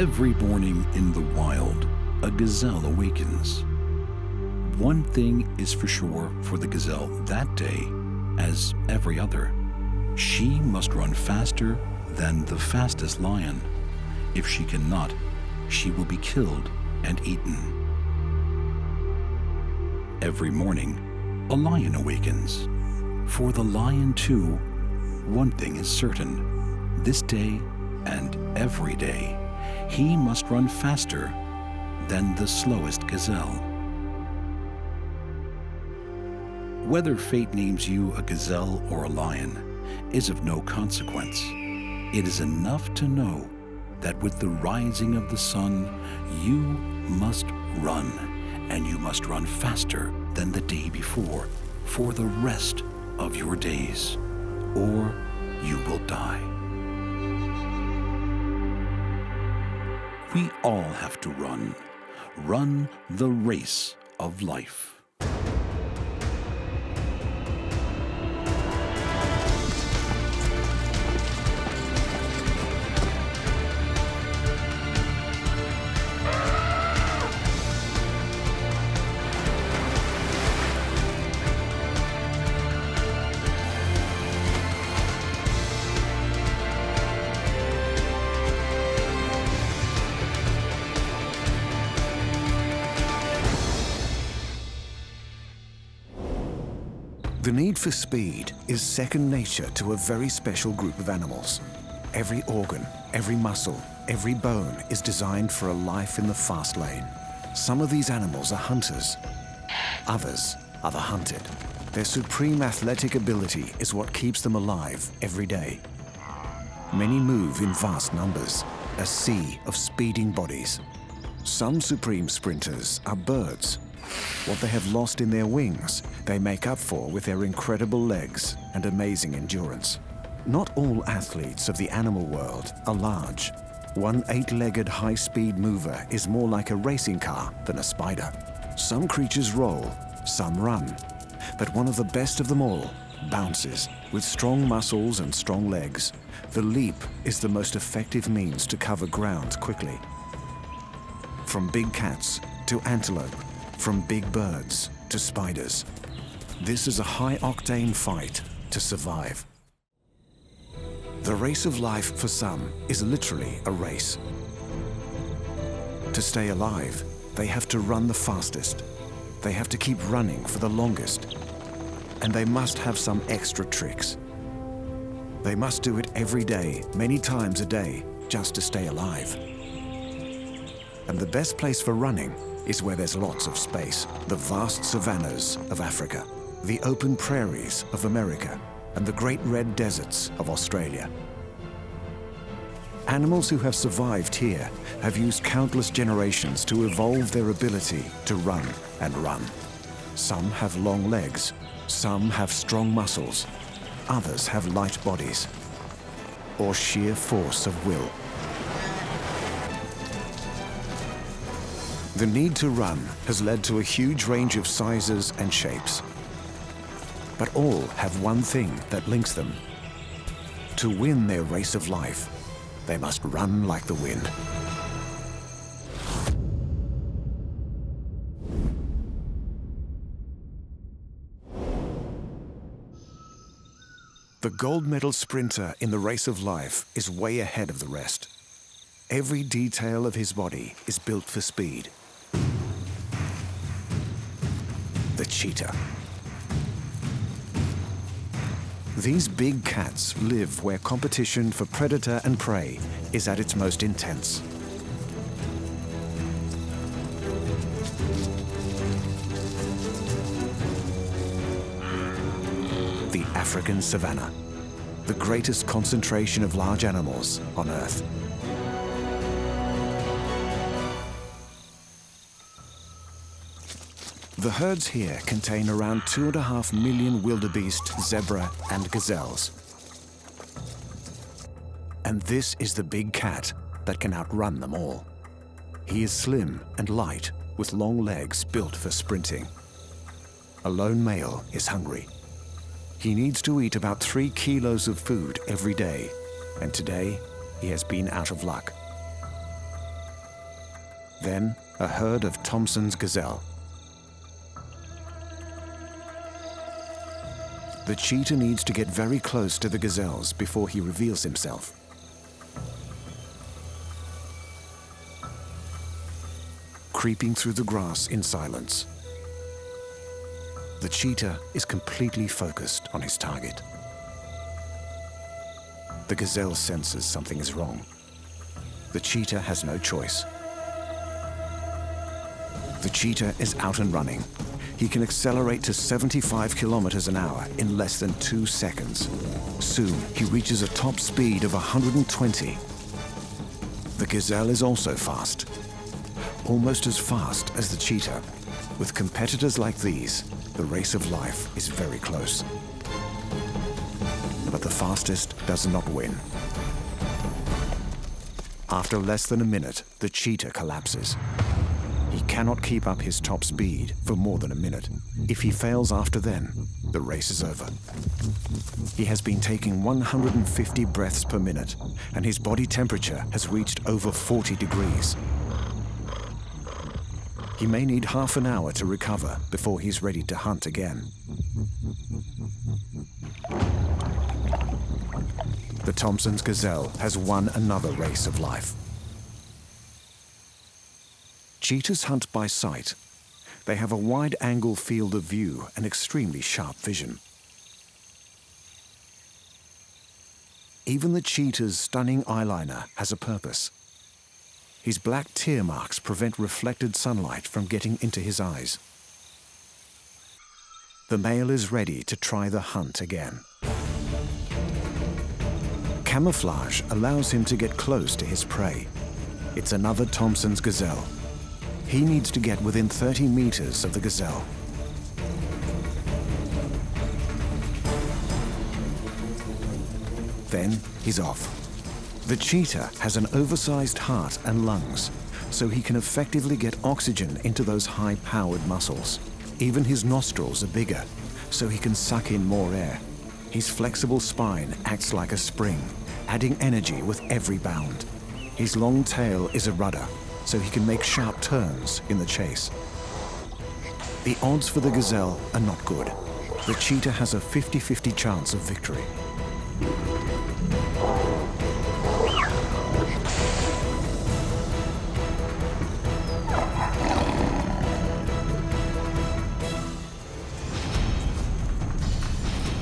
Every morning in the wild, a gazelle awakens. One thing is for sure for the gazelle that day, as every other. She must run faster than the fastest lion. If she cannot, she will be killed and eaten. Every morning, a lion awakens. For the lion too, one thing is certain. This day and every day, he must run faster than the slowest gazelle. Whether fate names you a gazelle or a lion is of no consequence. It is enough to know that with the rising of the sun, you must run, and you must run faster than the day before for the rest of your days, or you will die. We all have to run the race of life. The need for speed is second nature to a very special group of animals. Every organ, every muscle, every bone is designed for a life in the fast lane. Some of these animals are hunters. Others are the hunted. Their supreme athletic ability is what keeps them alive every day. Many move in vast numbers, a sea of speeding bodies. Some supreme sprinters are birds. What they have lost in their wings, they make up for with their incredible legs and amazing endurance. Not all athletes of the animal world are large. One 8-legged high-speed mover is more like a racing car than a spider. Some creatures roll, some run. But one of the best of them all bounces. With strong muscles and strong legs, the leap is the most effective means to cover ground quickly. From big cats to antelope, from big birds to spiders. This is a high-octane fight to survive. The race of life for some is literally a race. To stay alive, they have to run the fastest. They have to keep running for the longest. And they must have some extra tricks. They must do it every day, many times a day, just to stay alive. And the best place for running is where there's lots of space. The vast savannas of Africa, the open prairies of America, and the great red deserts of Australia. Animals who have survived here have used countless generations to evolve their ability to run and run. Some have long legs, some have strong muscles, others have light bodies, or sheer force of will. The need to run has led to a huge range of sizes and shapes. But all have one thing that links them. To win their race of life, they must run like the wind. The gold medal sprinter in the race of life is way ahead of the rest. Every detail of his body is built for speed. The cheetah. These big cats live where competition for predator and prey is at its most intense. The African savanna, the greatest concentration of large animals on Earth. The herds here contain around 2.5 million wildebeest, zebra, and gazelles. And this is the big cat that can outrun them all. He is slim and light, with long legs built for sprinting. A lone male is hungry. He needs to eat about 3 kilos of food every day, and today he has been out of luck. Then, a herd of Thomson's gazelle. The cheetah needs to get very close to the gazelles before he reveals himself. Creeping through the grass in silence. The cheetah is completely focused on his target. The gazelle senses something is wrong. The cheetah has no choice. The cheetah is out and running. He can accelerate to 75 kilometers an hour in less than 2 seconds. Soon, he reaches a top speed of 120. The gazelle is also fast, almost as fast as the cheetah. With competitors like these, the race of life is very close. But the fastest does not win. After less than a minute, the cheetah collapses. He cannot keep up his top speed for more than a minute. If he fails after then, the race is over. He has been taking 150 breaths per minute, and his body temperature has reached over 40 degrees. He may need half an hour to recover before he's ready to hunt again. The Thomson's gazelle has won another race of life. Cheetahs hunt by sight. They have a wide-angle field of view and extremely sharp vision. Even the cheetah's stunning eyeliner has a purpose. His black tear marks prevent reflected sunlight from getting into his eyes. The male is ready to try the hunt again. Camouflage allows him to get close to his prey. It's another Thomson's gazelle. He needs to get within 30 meters of the gazelle. Then he's off. The cheetah has an oversized heart and lungs, so he can effectively get oxygen into those high-powered muscles. Even his nostrils are bigger, so he can suck in more air. His flexible spine acts like a spring, adding energy with every bound. His long tail is a rudder, so he can make sharp turns in the chase. The odds for the gazelle are not good. The cheetah has a 50-50 chance of victory.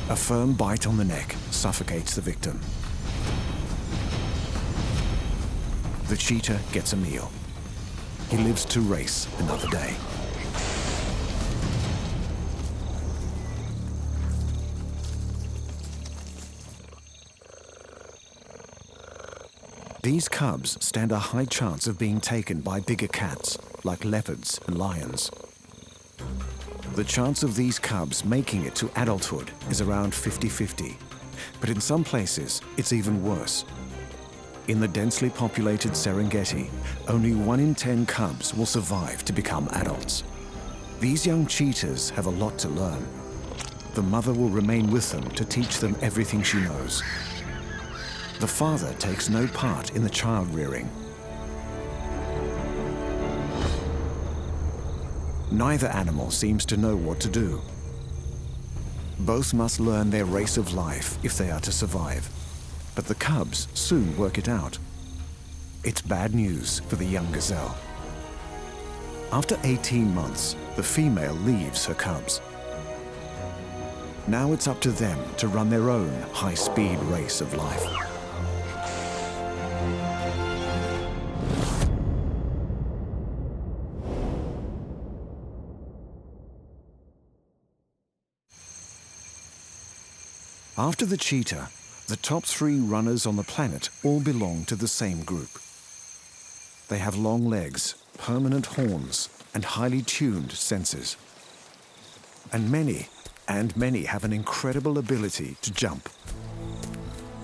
A firm bite on the neck suffocates the victim. The cheetah gets a meal. He lives to race another day. These cubs stand a high chance of being taken by bigger cats, like leopards and lions. The chance of these cubs making it to adulthood is around 50-50, but in some places it's even worse. In the densely populated Serengeti, only 1 in 10 cubs will survive to become adults. These young cheetahs have a lot to learn. The mother will remain with them to teach them everything she knows. The father takes no part in the child rearing. Neither animal seems to know what to do. Both must learn their race of life if they are to survive. But the cubs soon work it out. It's bad news for the young gazelle. After 18 months, the female leaves her cubs. Now it's up to them to run their own high-speed race of life. After the cheetah, the top 3 runners on the planet all belong to the same group. They have long legs, permanent horns, and highly tuned senses. And many have an incredible ability to jump.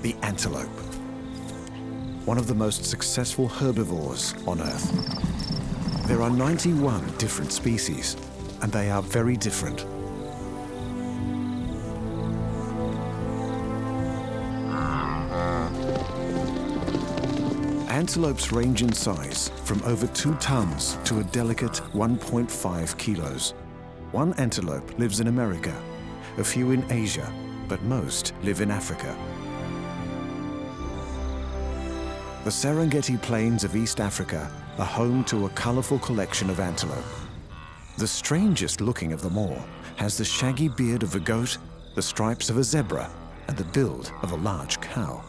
The antelope, one of the most successful herbivores on Earth. There are 91 different species, and they are very different. Antelopes range in size from over 2 tons to a delicate 1.5 kilos. One antelope lives in America, a few in Asia, but most live in Africa. The Serengeti Plains of East Africa are home to a colorful collection of antelope. The strangest looking of them all has the shaggy beard of a goat, the stripes of a zebra, and the build of a large cow.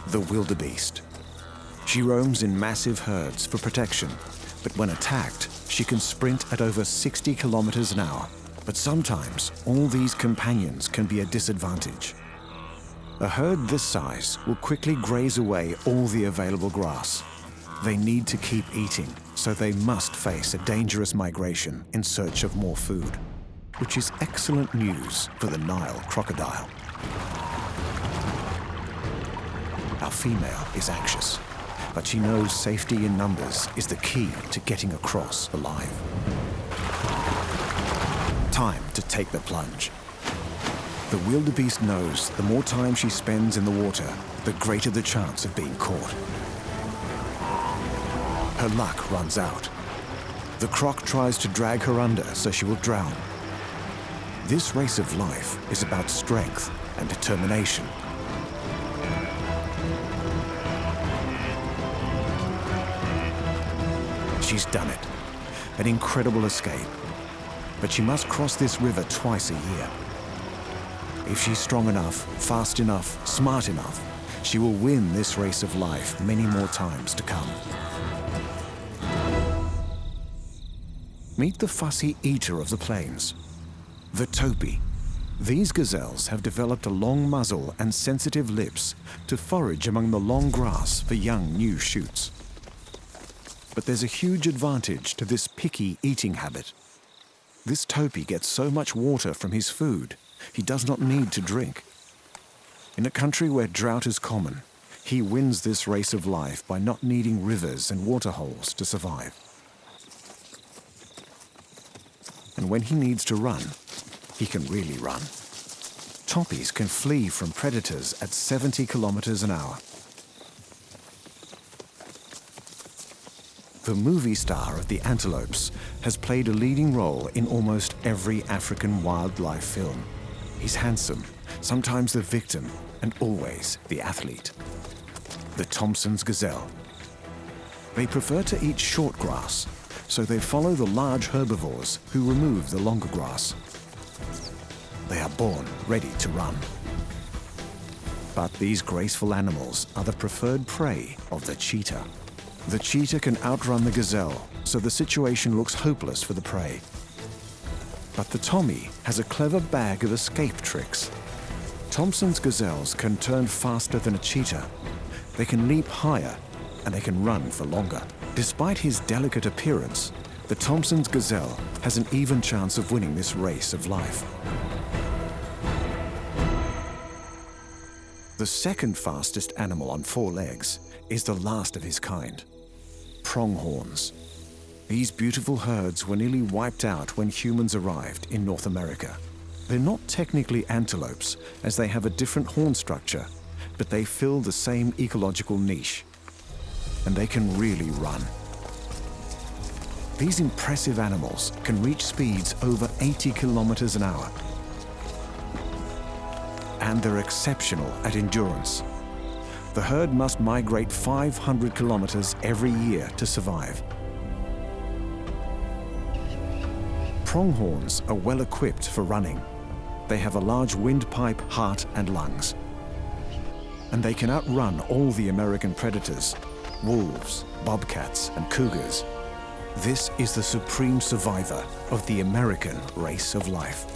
The wildebeest. She roams in massive herds for protection, but when attacked, she can sprint at over 60 kilometers an hour. But sometimes, all these companions can be a disadvantage. A herd this size will quickly graze away all the available grass. They need to keep eating, so they must face a dangerous migration in search of more food, which is excellent news for the Nile crocodile. Our female is anxious, but she knows safety in numbers is the key to getting across alive. Time to take the plunge. The wildebeest knows the more time she spends in the water, the greater the chance of being caught. Her luck runs out. The croc tries to drag her under so she will drown. This race of life is about strength and determination. She's done it. An incredible escape. But she must cross this river twice a year. If she's strong enough, fast enough, smart enough, she will win this race of life many more times to come. Meet the fussy eater of the plains, the topi. These gazelles have developed a long muzzle and sensitive lips to forage among the long grass for young new shoots. But there's a huge advantage to this picky eating habit. This topi gets so much water from his food, he does not need to drink. In a country where drought is common, he wins this race of life by not needing rivers and waterholes to survive. And when he needs to run, he can really run. Topis can flee from predators at 70 kilometers an hour. The movie star of the antelopes has played a leading role in almost every African wildlife film. He's handsome, sometimes the victim, and always the athlete. The Thompson's gazelle. They prefer to eat short grass, so they follow the large herbivores who remove the longer grass. They are born ready to run. But these graceful animals are the preferred prey of the cheetah. The cheetah can outrun the gazelle, so the situation looks hopeless for the prey. But the Tommy has a clever bag of escape tricks. Thompson's gazelles can turn faster than a cheetah. They can leap higher, and they can run for longer. Despite his delicate appearance, the Thompson's gazelle has an even chance of winning this race of life. The second fastest animal on 4 legs is the last of his kind. Pronghorns. These beautiful herds were nearly wiped out when humans arrived in North America. They're not technically antelopes, as they have a different horn structure, but they fill the same ecological niche. And they can really run. These impressive animals can reach speeds over 80 kilometers an hour. And they're exceptional at endurance. The herd must migrate 500 kilometers every year to survive. Pronghorns are well equipped for running. They have a large windpipe, heart, and lungs. And they can outrun all the American predators, wolves, bobcats, and cougars. This is the supreme survivor of the American race of life.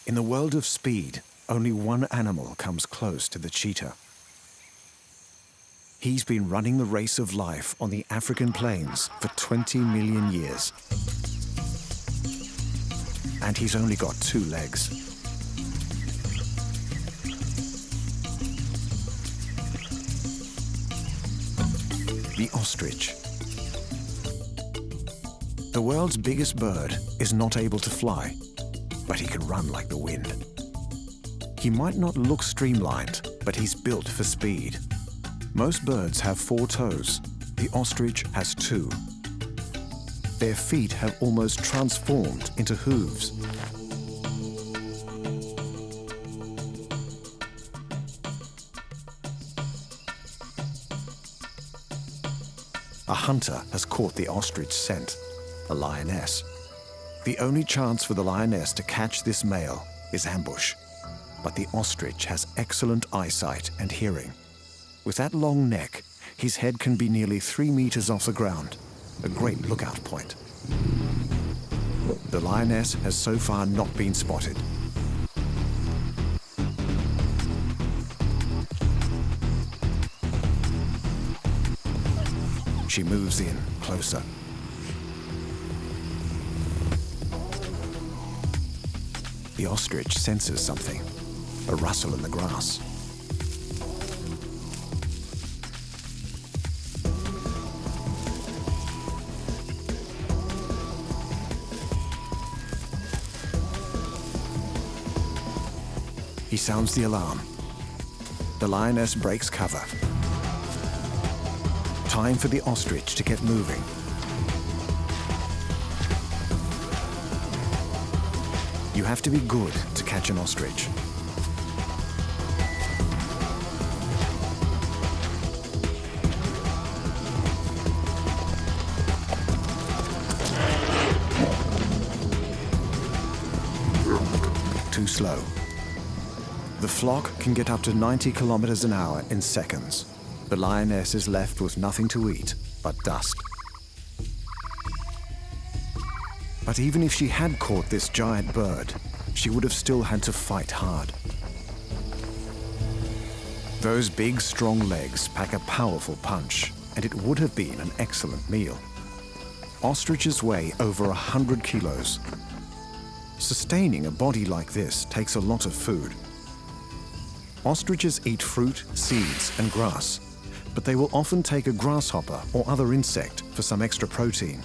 In the world of speed, only one animal comes close to the cheetah. He's been running the race of life on the African plains for 20 million years. And he's only got 2 legs. the ostrich. The world's biggest bird is not able to fly, but he can run like the wind. He might not look streamlined, but he's built for speed. Most birds have 4 toes. The ostrich has 2. Their feet have almost transformed into hooves. A hunter has caught the ostrich scent, a lioness. The only chance for the lioness to catch this male is ambush. But the ostrich has excellent eyesight and hearing. With that long neck, his head can be nearly 3 meters off the ground, a great lookout point. The lioness has so far not been spotted. She moves in closer. The ostrich senses something, a rustle in the grass. He sounds the alarm. The lioness breaks cover. Time for the ostrich to get moving. You have to be good to catch an ostrich. Too slow. The flock can get up to 90 kilometers an hour in seconds. The lioness is left with nothing to eat but dust. But even if she had caught this giant bird, she would have still had to fight hard. Those big, strong legs pack a powerful punch, and it would have been an excellent meal. Ostriches weigh over 100 kilos. Sustaining a body like this takes a lot of food. Ostriches eat fruit, seeds, and grass, but they will often take a grasshopper or other insect for some extra protein.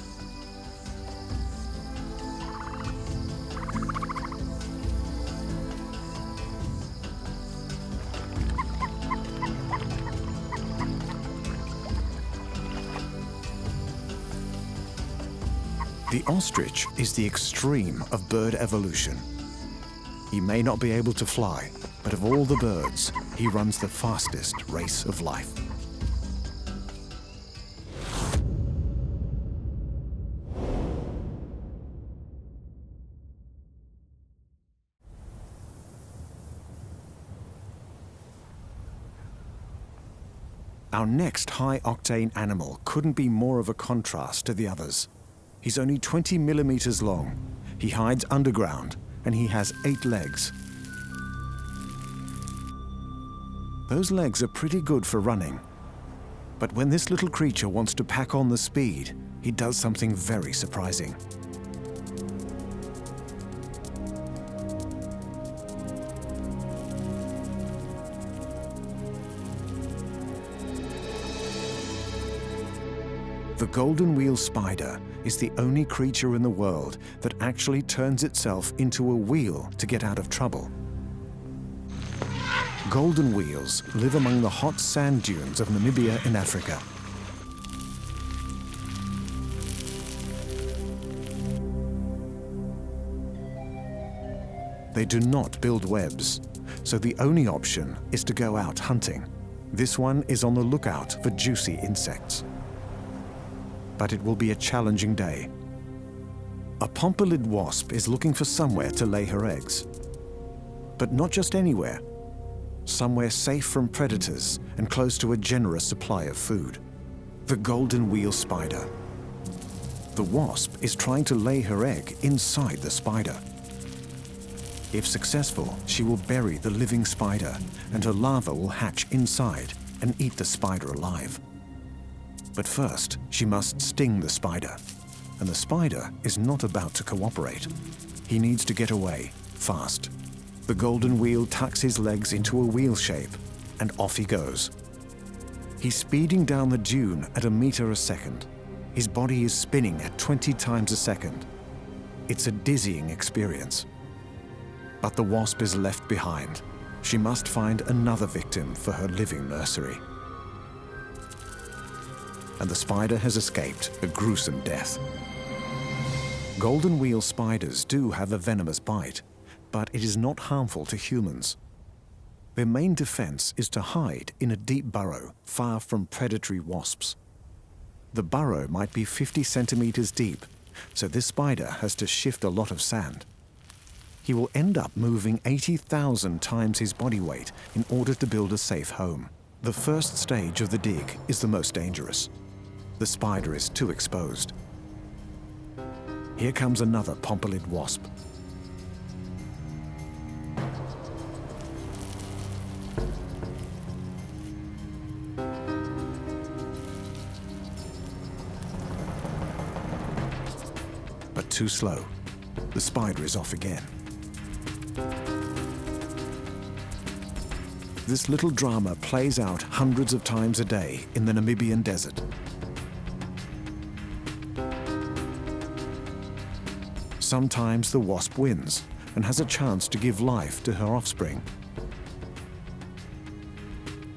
The ostrich is the extreme of bird evolution. He may not be able to fly, but of all the birds, he runs the fastest race of life. Our next high-octane animal couldn't be more of a contrast to the others. He's only 20 millimeters long. He hides underground, and he has 8 legs. Those legs are pretty good for running. But when this little creature wants to pack on the speed, he does something very surprising. The golden wheel spider is the only creature in the world that actually turns itself into a wheel to get out of trouble. Golden wheels live among the hot sand dunes of Namibia in Africa. They do not build webs, so the only option is to go out hunting. This one is on the lookout for juicy insects. But it will be a challenging day. A pompelid wasp is looking for somewhere to lay her eggs. But not just anywhere. Somewhere safe from predators and close to a generous supply of food. The golden wheel spider. The wasp is trying to lay her egg inside the spider. If successful, she will bury the living spider, and her larva will hatch inside and eat the spider alive. But first, she must sting the spider, and the spider is not about to cooperate. He needs to get away, fast. The golden wheel tucks his legs into a wheel shape, and off he goes. He's speeding down the dune at 1 meter a second. His body is spinning at 20 times a second. It's a dizzying experience. But the wasp is left behind. She must find another victim for her living nursery. And the spider has escaped a gruesome death. Golden wheel spiders do have a venomous bite, but it is not harmful to humans. Their main defense is to hide in a deep burrow far from predatory wasps. The burrow might be 50 centimeters deep, so this spider has to shift a lot of sand. He will end up moving 80,000 times his body weight in order to build a safe home. The first stage of the dig is the most dangerous. The spider is too exposed. Here comes another pompilid wasp. But too slow. The spider is off again. This little drama plays out hundreds of times a day in the Namibian desert. Sometimes the wasp wins and has a chance to give life to her offspring.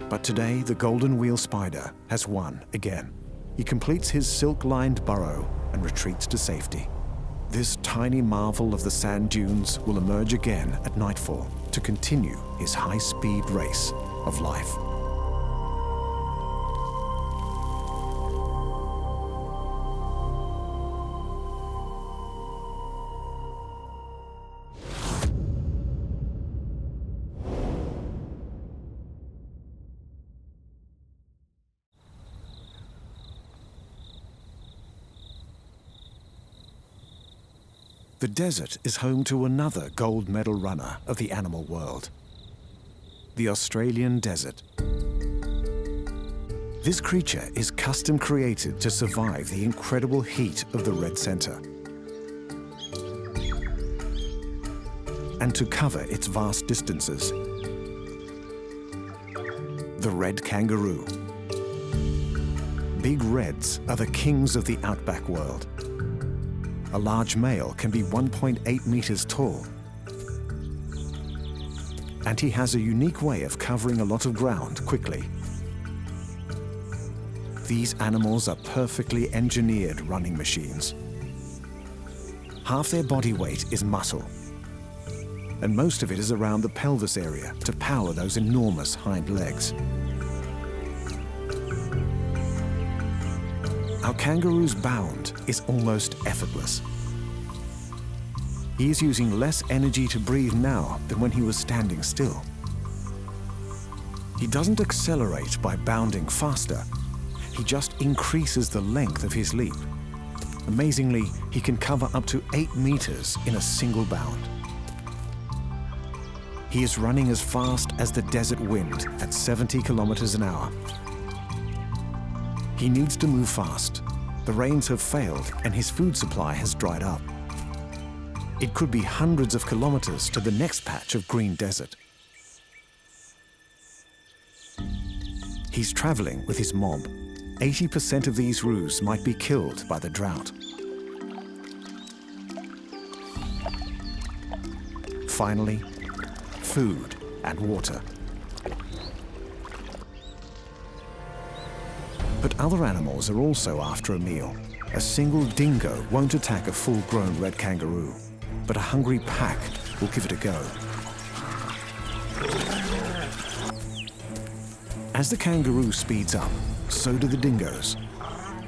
But today, the golden wheel spider has won again. He completes his silk-lined burrow and retreats to safety. This tiny marvel of the sand dunes will emerge again at nightfall to continue his high-speed race of life. The desert is home to another gold medal runner of the animal world, the Australian desert. This creature is custom created to survive the incredible heat of the red center and to cover its vast distances. The red kangaroo. Big reds are the kings of the outback world. A large male can be 1.8 meters tall. And he has a unique way of covering a lot of ground quickly. These animals are perfectly engineered running machines. Half their body weight is muscle, and most of it is around the pelvis area to power those enormous hind legs. Our kangaroo's bound is almost effortless. He is using less energy to breathe now than when he was standing still. He doesn't accelerate by bounding faster. He just increases the length of his leap. Amazingly, he can cover up to 8 meters in a single bound. He is running as fast as the desert wind at 70 kilometers an hour. He needs to move fast. The rains have failed and his food supply has dried up. It could be hundreds of kilometers to the next patch of green desert. He's traveling with his mob. 80% of these roos might be killed by the drought. Finally, food and water. But other animals are also after a meal. A single dingo won't attack a full-grown red kangaroo, but a hungry pack will give it a go. As the kangaroo speeds up, so do the dingoes.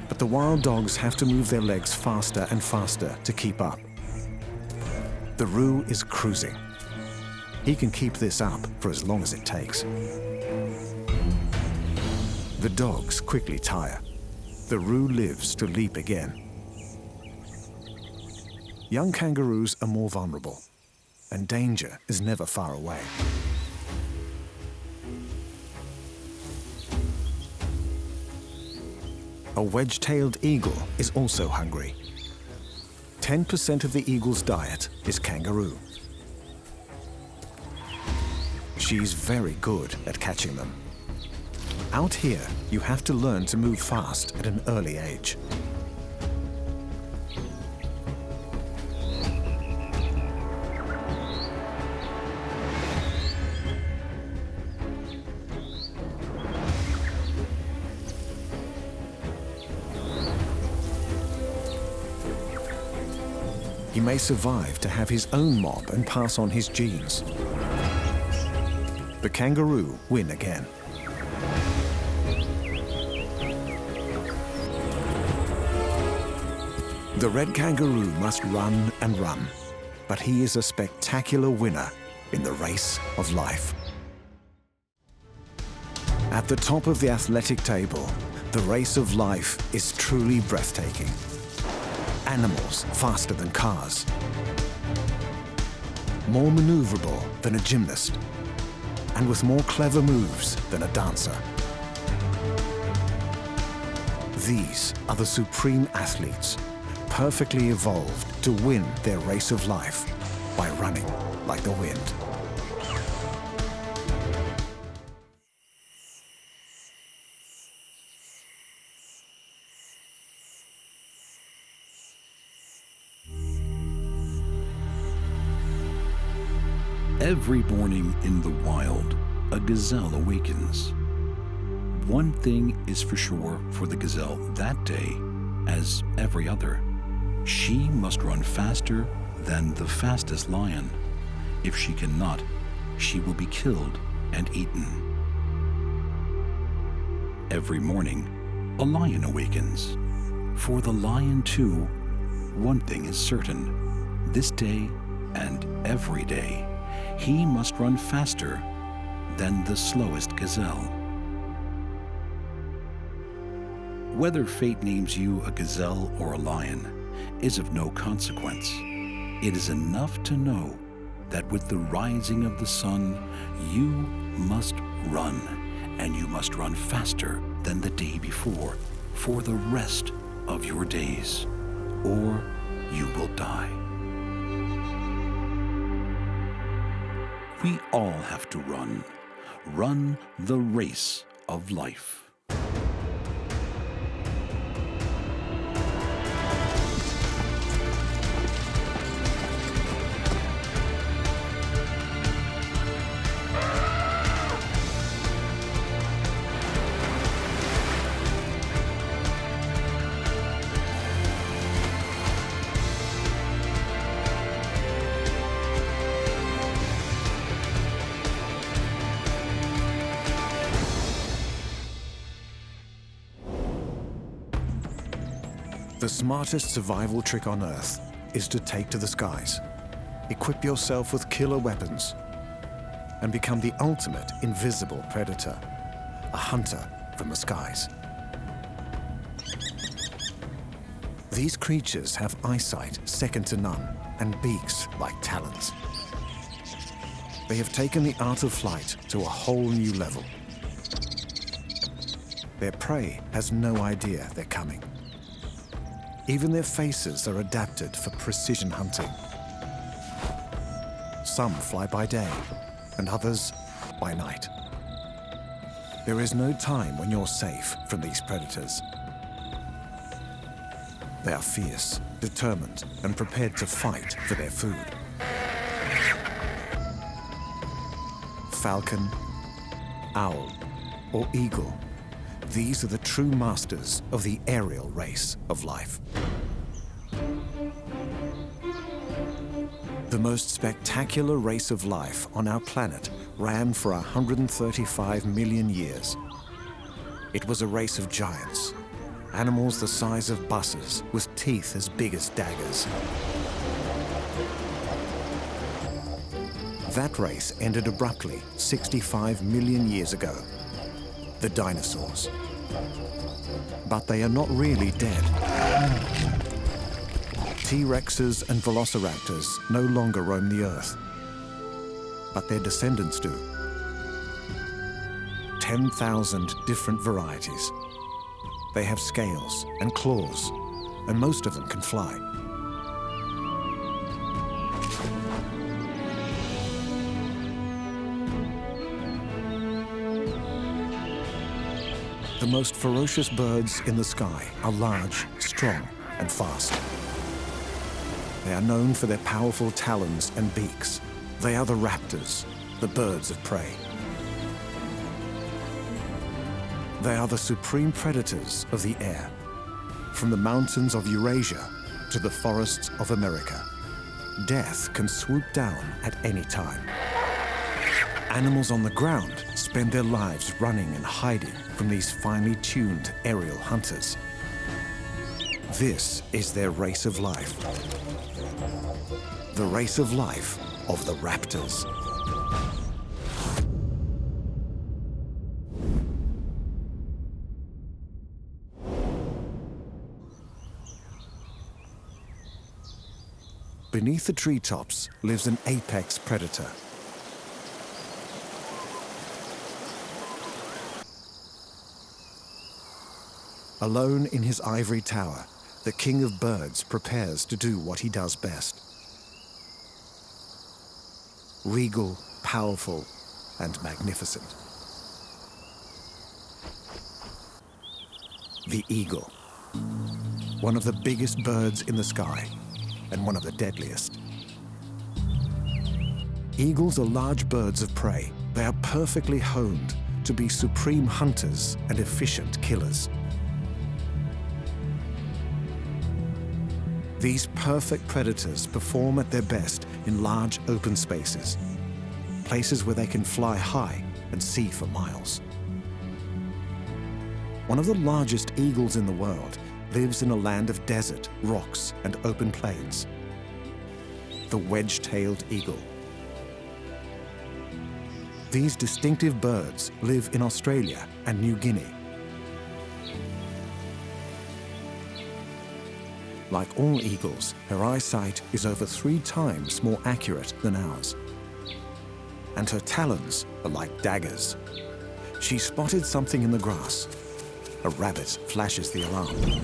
But the wild dogs have to move their legs faster and faster to keep up. The roo is cruising. He can keep this up for as long as it takes. The dogs quickly tire. The roo lives to leap again. Young kangaroos are more vulnerable, and danger is never far away. A wedge-tailed eagle is also hungry. 10% of the eagle's diet is kangaroo. She's very good at catching them. Out here, you have to learn to move fast at an early age. He may survive to have his own mob and pass on his genes. The kangaroo win again. The red kangaroo must run and run, but he is a spectacular winner in the race of life. At the top of the athletic table, the race of life is truly breathtaking. Animals faster than cars, more maneuverable than a gymnast, and with more clever moves than a dancer. These are the supreme athletes, perfectly evolved to win their race of life by running like the wind. Every morning in the wild, a gazelle awakens. One thing is for sure for the gazelle that day, as every other. She must run faster than the fastest lion. If she cannot, she will be killed and eaten. Every morning, a lion awakens. For the lion too, one thing is certain. This day and every day, he must run faster than the slowest gazelle. Whether fate names you a gazelle or a lion is of no consequence. It is enough to know that with the rising of the sun, you must run, and you must run faster than the day before for the rest of your days, or you will die. We all have to run the race of life. The smartest survival trick on Earth is to take to the skies, equip yourself with killer weapons, and become the ultimate invisible predator, a hunter from the skies. These creatures have eyesight second to none and beaks like talons. They have taken the art of flight to a whole new level. Their prey has no idea they're coming. Even their faces are adapted for precision hunting. Some fly by day, and others by night. There is no time when you're safe from these predators. They are fierce, determined, and prepared to fight for their food. Falcon, owl, or eagle, these are the true masters of the aerial race of life. The most spectacular race of life on our planet ran for 135 million years. It was a race of giants, animals the size of buses with teeth as big as daggers. That race ended abruptly 65 million years ago. The dinosaurs. But they are not really dead. T-Rexes and velociraptors no longer roam the Earth. But their descendants do. 10,000 different varieties. They have scales and claws, and most of them can fly. The most ferocious birds in the sky are large, strong, and fast. They are known for their powerful talons and beaks. They are the raptors, the birds of prey. They are the supreme predators of the air, from the mountains of Eurasia to the forests of America. Death can swoop down at any time. Animals on the ground spend their lives running and hiding from these finely tuned aerial hunters. This is their race of life. The race of life of the raptors. Beneath the treetops lives an apex predator. Alone in his ivory tower, the king of birds prepares to do what he does best. Regal, powerful, and magnificent. The eagle, one of the biggest birds in the sky, and one of the deadliest. Eagles are large birds of prey. They are perfectly honed to be supreme hunters and efficient killers. These perfect predators perform at their best in large open spaces, places where they can fly high and see for miles. One of the largest eagles in the world lives in a land of desert, rocks, and open plains. The wedge-tailed eagle. These distinctive birds live in Australia and New Guinea. Like all eagles, her eyesight is over 3 times more accurate than ours. And her talons are like daggers. She spotted something in the grass. A rabbit flashes the alarm.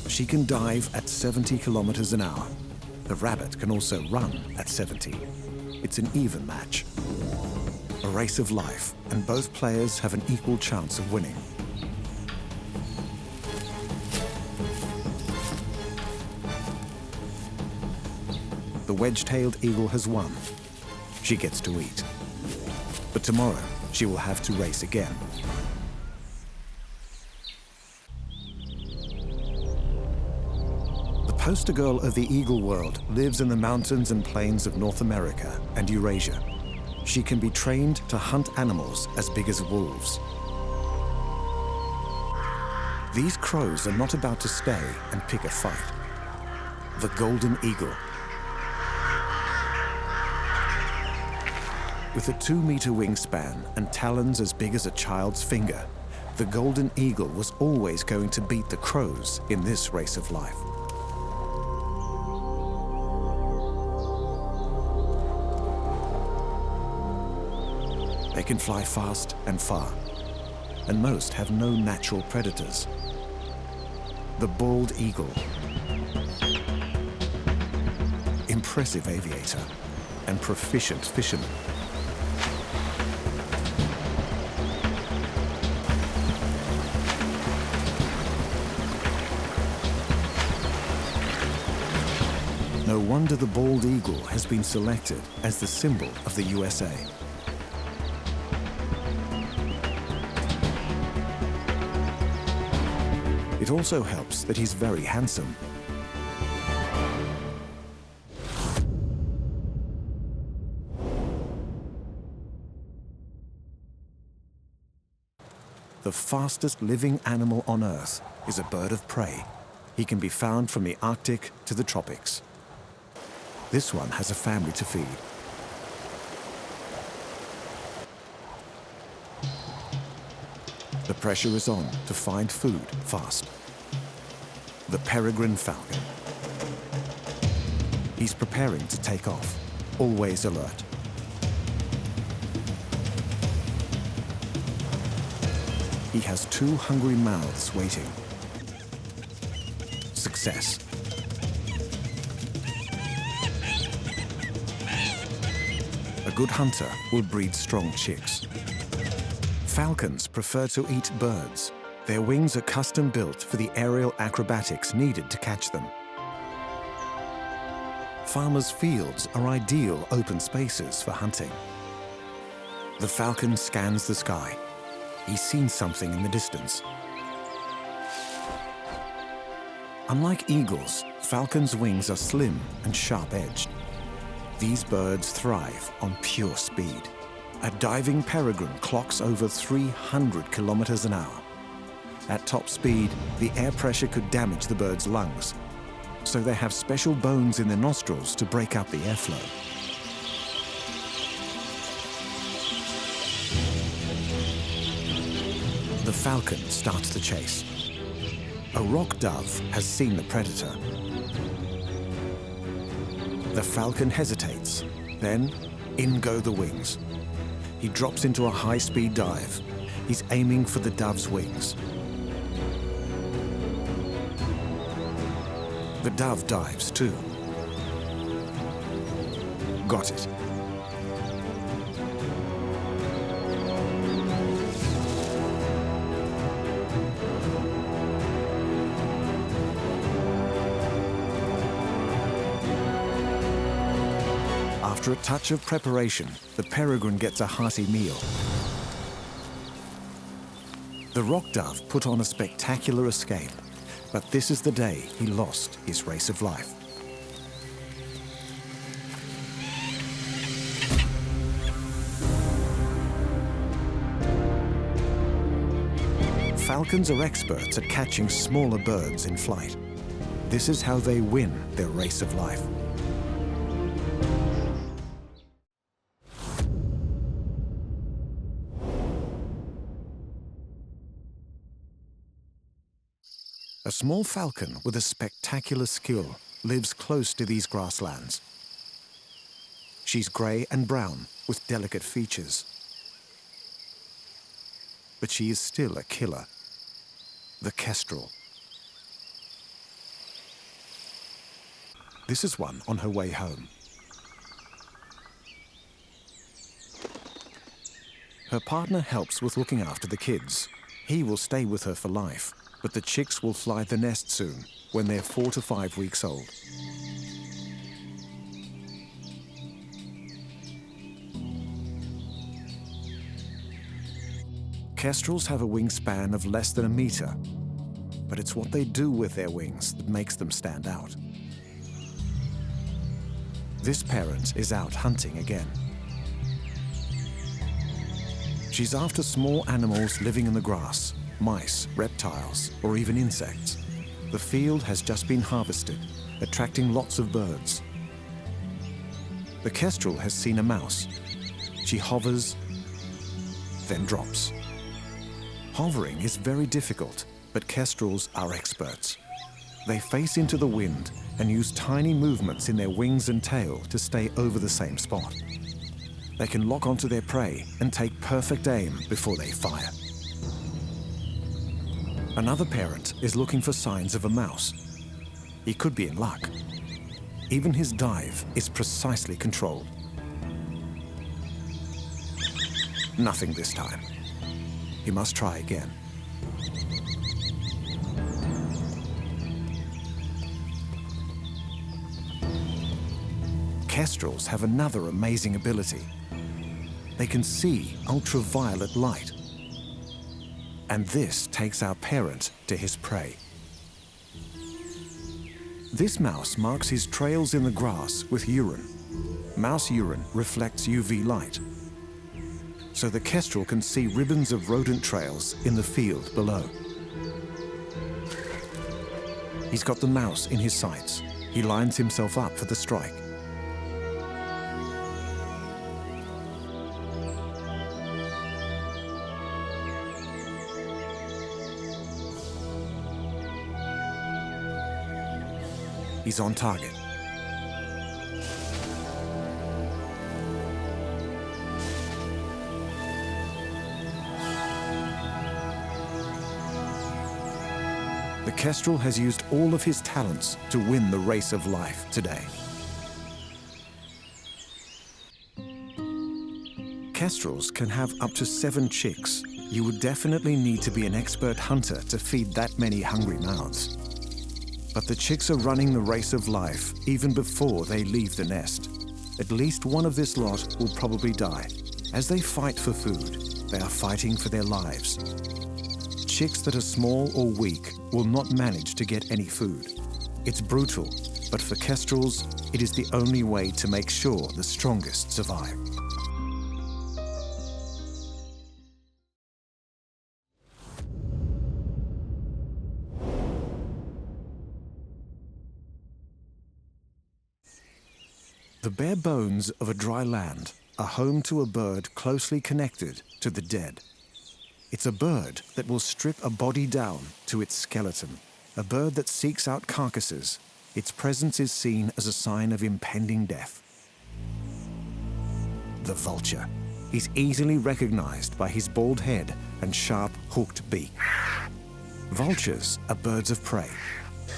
She can dive at 70 kilometers an hour. The rabbit can also run at 70. It's an even match. A race of life, and both players have an equal chance of winning. The wedge-tailed eagle has won. She gets to eat. But tomorrow, she will have to race again. The poster girl of the eagle world lives in the mountains and plains of North America and Eurasia. She can be trained to hunt animals as big as wolves. These crows are not about to stay and pick a fight. The golden eagle. With a 2-meter wingspan and talons as big as a child's finger, the golden eagle was always going to beat the crows in this race of life. They can fly fast and far, and most have no natural predators. The bald eagle. Impressive aviator and proficient fisherman. No wonder the bald eagle has been selected as the symbol of the USA. It also helps that he's very handsome. The fastest living animal on Earth is a bird of prey. He can be found from the Arctic to the tropics. This one has a family to feed. The pressure is on to find food fast. The peregrine falcon. He's preparing to take off, always alert. He has 2 hungry mouths waiting. Success. A good hunter will breed strong chicks. Falcons prefer to eat birds. Their wings are custom built for the aerial acrobatics needed to catch them. Farmers' fields are ideal open spaces for hunting. The falcon scans the sky. He's seen something in the distance. Unlike eagles, falcons' wings are slim and sharp-edged. These birds thrive on pure speed. A diving peregrine clocks over 300 kilometers an hour. At top speed, the air pressure could damage the bird's lungs, so they have special bones in their nostrils to break up the airflow. The falcon starts the chase. A rock dove has seen the predator. The falcon hesitates, then in go the wings. He drops into a high-speed dive. He's aiming for the dove's wings. The dove dives too. Got it. After a touch of preparation, the peregrine gets a hearty meal. The rock dove put on a spectacular escape, but this is the day he lost his race of life. Falcons are experts at catching smaller birds in flight. This is how they win their race of life. A small falcon with a spectacular skill lives close to these grasslands. She's grey and brown with delicate features. But she is still a killer. The kestrel. This is one on her way home. Her partner helps with looking after the kids. He will stay with her for life, but the chicks will fly the nest soon, when they're 4 to 5 weeks old. Kestrels have a wingspan of less than a meter, but it's what they do with their wings that makes them stand out. This parent is out hunting again. She's after small animals living in the grass, mice, reptiles, or even insects. The field has just been harvested, attracting lots of birds. The kestrel has seen a mouse. She hovers, then drops. Hovering is very difficult, but kestrels are experts. They face into the wind and use tiny movements in their wings and tail to stay over the same spot. They can lock onto their prey and take perfect aim before they fire. Another parent is looking for signs of a mouse. He could be in luck. Even his dive is precisely controlled. Nothing this time. He must try again. Kestrels have another amazing ability. They can see ultraviolet light. And this takes our parent to his prey. This mouse marks his trails in the grass with urine. Mouse urine reflects UV light, so the kestrel can see ribbons of rodent trails in the field below. He's got the mouse in his sights. He lines himself up for the strike. He's on target. The kestrel has used all of his talents to win the race of life today. Kestrels can have up to 7 chicks, You would definitely need to be an expert hunter to feed that many hungry mouths. But the chicks are running the race of life even before they leave the nest. At least one of this lot will probably die. As they fight for food, they are fighting for their lives. Chicks that are small or weak will not manage to get any food. It's brutal, but for Kestrels, it is the only way to make sure the strongest survive. The bare bones of a dry land are home to a bird closely connected to the dead. It's a bird that will strip a body down to its skeleton, a bird that seeks out carcasses. Its presence is seen as a sign of impending death. The vulture. He's easily recognized by his bald head and sharp, hooked beak. Vultures are birds of prey,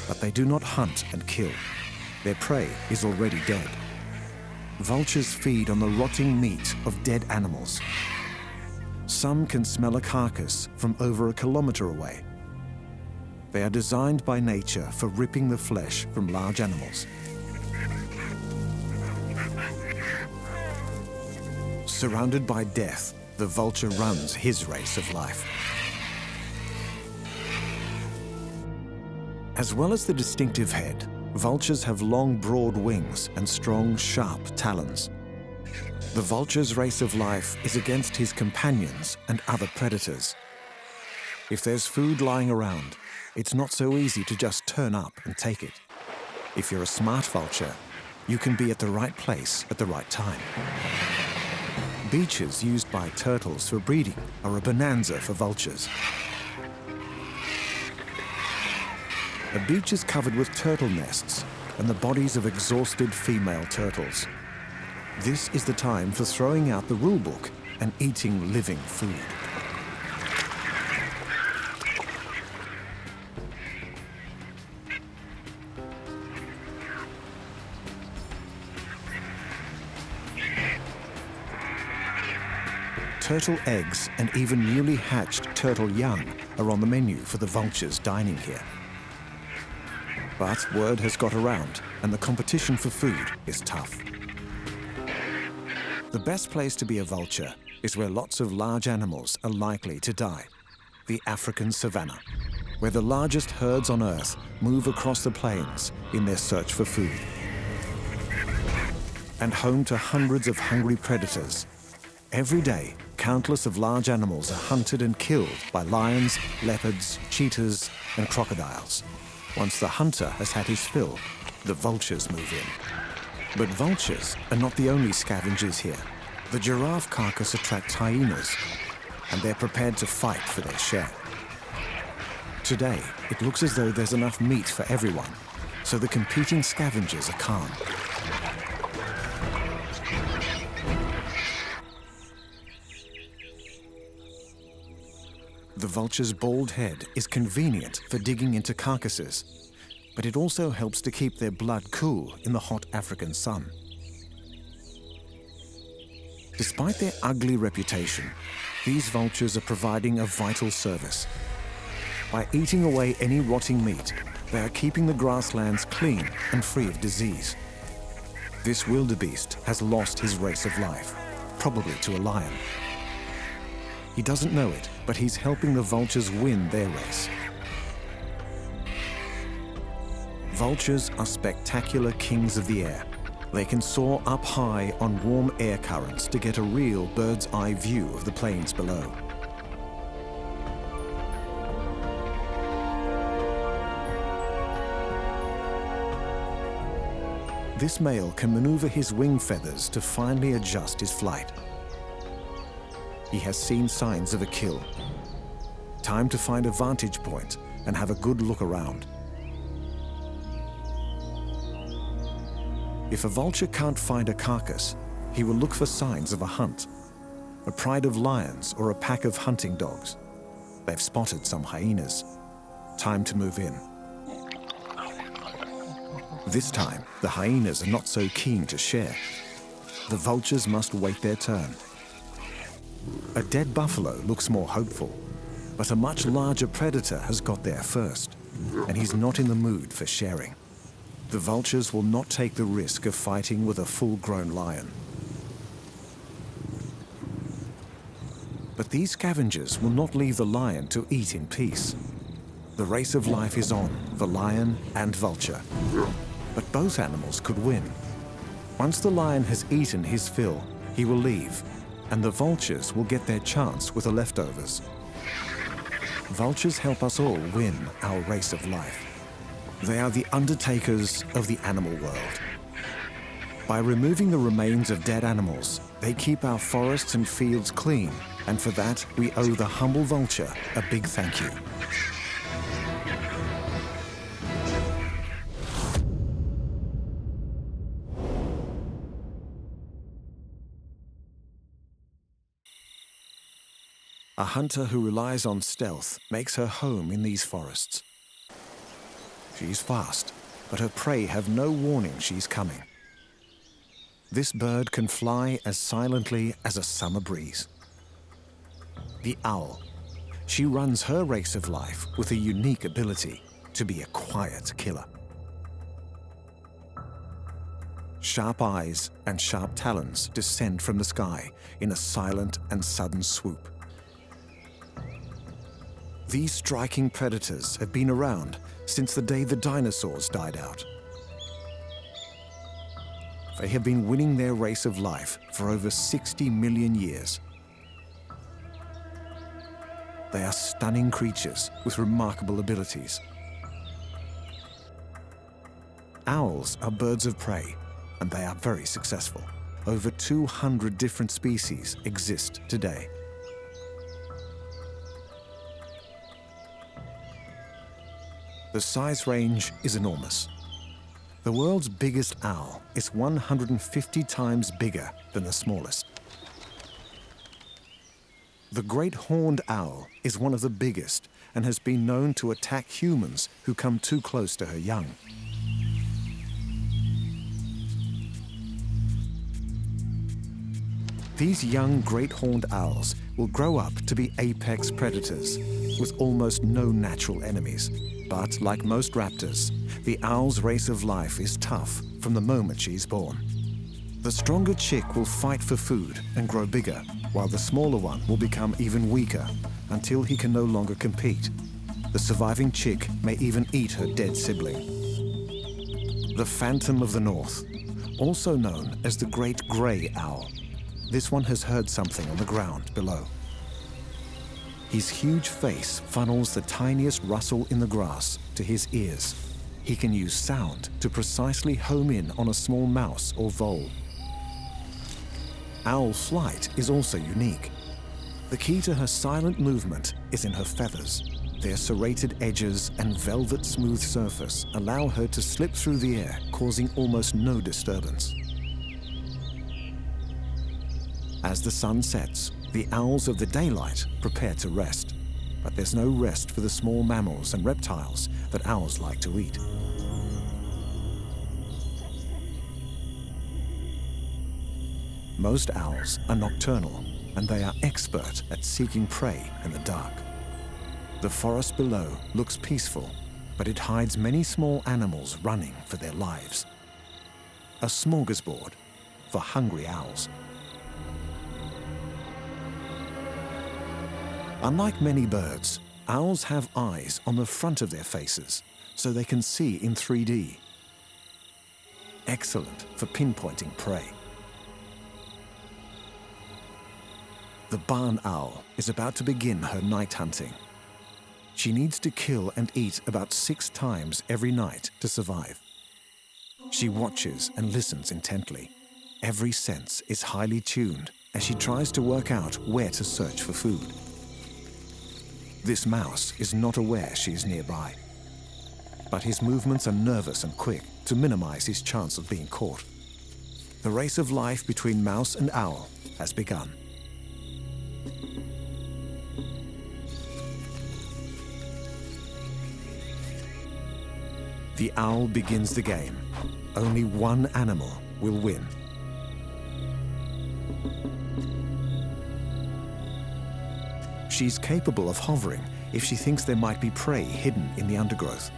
but they do not hunt and kill. Their prey is already dead. Vultures feed on the rotting meat of dead animals. Some can smell a carcass from over a kilometer away. They are designed by nature for ripping the flesh from large animals. Surrounded by death, the vulture runs his race of life. As well as the distinctive head, vultures have long, broad wings and strong, sharp talons. The vulture's race of life is against his companions and other predators. If there's food lying around, it's not so easy to just turn up and take it. If you're a smart vulture, you can be at the right place at the right time. Beaches used by turtles for breeding are a bonanza for vultures. A beach is covered with turtle nests and the bodies of exhausted female turtles. This is the time for throwing out the rule book and eating living food. Turtle eggs and even newly hatched turtle young are on the menu for the vultures dining here. But word has got around, and the competition for food is tough. The best place to be a vulture is where lots of large animals are likely to die. The African savanna, where the largest herds on Earth move across the plains in their search for food. And home to hundreds of hungry predators. Every day, countless of large animals are hunted and killed by lions, leopards, cheetahs, and crocodiles. Once the hunter has had his fill, the vultures move in. But vultures are not the only scavengers here. The giraffe carcass attracts hyenas, and they're prepared to fight for their share. Today, it looks as though there's enough meat for everyone, so the competing scavengers are calm. The vulture's bald head is convenient for digging into carcasses, but it also helps to keep their blood cool in the hot African sun. Despite their ugly reputation, these vultures are providing a vital service. By eating away any rotting meat, they are keeping the grasslands clean and free of disease. This wildebeest has lost his race of life, probably to a lion. He doesn't know it, but he's helping the vultures win their race. Vultures are spectacular kings of the air. They can soar up high on warm air currents to get a real bird's eye view of the plains below. This male can maneuver his wing feathers to finely adjust his flight. He has seen signs of a kill. Time to find a vantage point and have a good look around. If a vulture can't find a carcass, he will look for signs of a hunt. A pride of lions or a pack of hunting dogs. They've spotted some hyenas. Time to move in. This time, the hyenas are not so keen to share. The vultures must wait their turn. A dead buffalo looks more hopeful, but a much larger predator has got there first, and he's not in the mood for sharing. The vultures will not take the risk of fighting with a full-grown lion. But these scavengers will not leave the lion to eat in peace. The race of life is on for lion and vulture. But both animals could win. Once the lion has eaten his fill, he will leave, and the vultures will get their chance with the leftovers. Vultures help us all win our race of life. They are the undertakers of the animal world. By removing the remains of dead animals, they keep our forests and fields clean, and for that, we owe the humble vulture a big thank you. A hunter who relies on stealth makes her home in these forests. She's fast, but her prey have no warning she's coming. This bird can fly as silently as a summer breeze. The owl. She runs her race of life with a unique ability to be a quiet killer. Sharp eyes and sharp talons descend from the sky in a silent and sudden swoop. These striking predators have been around since the day the dinosaurs died out. They have been winning their race of life for over 60 million years. They are stunning creatures with remarkable abilities. Owls are birds of prey, and they are very successful. Over 200 different species exist today. The size range is enormous. The world's biggest owl is 150 times bigger than the smallest. The great horned owl is one of the biggest and has been known to attack humans who come too close to her young. These young great horned owls will grow up to be apex predators with almost no natural enemies. But like most raptors, the owl's race of life is tough from the moment she's born. The stronger chick will fight for food and grow bigger, while the smaller one will become even weaker until he can no longer compete. The surviving chick may even eat her dead sibling. The Phantom of the North, also known as the Great Grey Owl. This one has heard something on the ground below. His huge face funnels the tiniest rustle in the grass to his ears. He can use sound to precisely home in on a small mouse or vole. Owl flight is also unique. The key to her silent movement is in her feathers. Their serrated edges and velvet smooth surface allow her to slip through the air, causing almost no disturbance. As the sun sets, the owls of the daylight prepare to rest, but there's no rest for the small mammals and reptiles that owls like to eat. Most owls are nocturnal, and they are expert at seeking prey in the dark. The forest below looks peaceful, but it hides many small animals running for their lives. A smorgasbord for hungry owls. Unlike many birds, owls have eyes on the front of their faces, so they can see in 3D. Excellent for pinpointing prey. The barn owl is about to begin her night hunting. She needs to kill and eat about 6 times every night to survive. She watches and listens intently. Every sense is highly tuned as she tries to work out where to search for food. This mouse is not aware she is nearby, but his movements are nervous and quick to minimize his chance of being caught. The race of life between mouse and owl has begun. The owl begins the game. Only one animal will win. She's capable of hovering if she thinks there might be prey hidden in the undergrowth.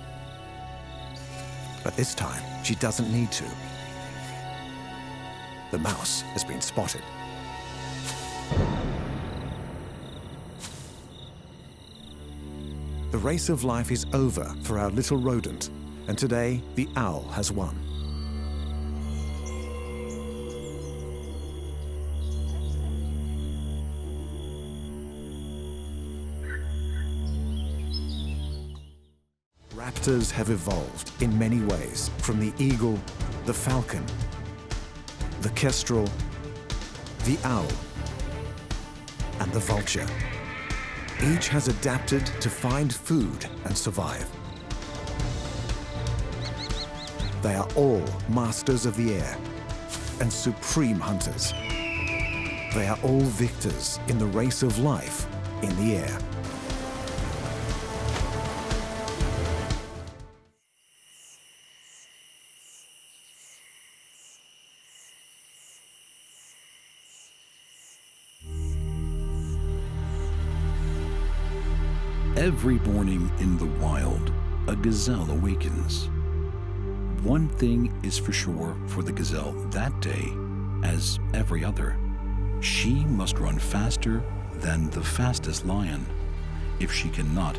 But this time, she doesn't need to. The mouse has been spotted. The race of life is over for our little rodent, and today the owl has won. Raptors have evolved in many ways, from the eagle, the falcon, the kestrel, the owl, and the vulture. Each has adapted to find food and survive. They are all masters of the air and supreme hunters. They are all victors in the race of life in the air. Every morning in the wild, a gazelle awakens. One thing is for sure for the gazelle that day, as every other. She must run faster than the fastest lion. If she cannot,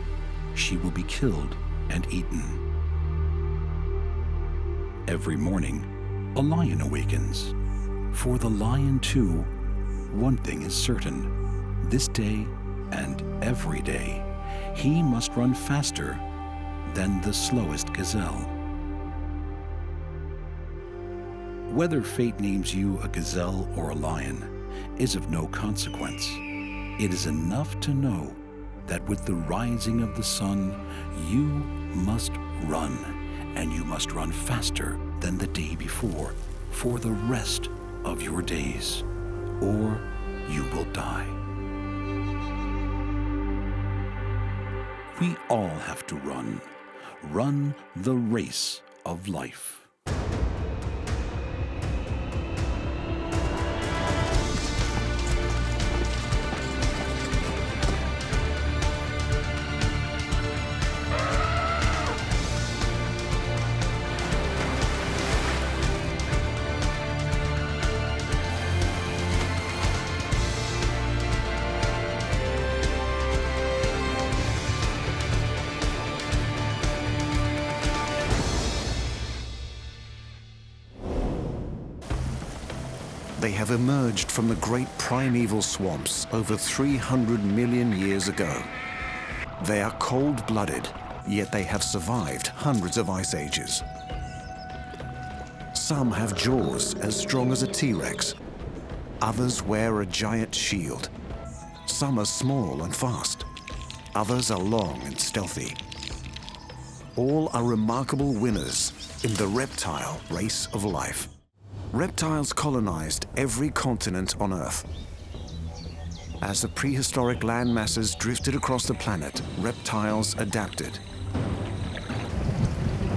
she will be killed and eaten. Every morning, a lion awakens. For the lion too, one thing is certain. This day and every day, he must run faster than the slowest gazelle. Whether fate names you a gazelle or a lion is of no consequence. It is enough to know that with the rising of the sun, you must run, and you must run faster than the day before for the rest of your days, or you will die. We all have to run. Run the race of life. They have emerged from the great primeval swamps over 300 million years ago. They are cold-blooded, yet they have survived hundreds of ice ages. Some have jaws as strong as a T-Rex. Others wear a giant shield. Some are small and fast. Others are long and stealthy. All are remarkable winners in the reptile race of life. Reptiles colonized every continent on Earth. As the prehistoric land masses drifted across the planet, reptiles adapted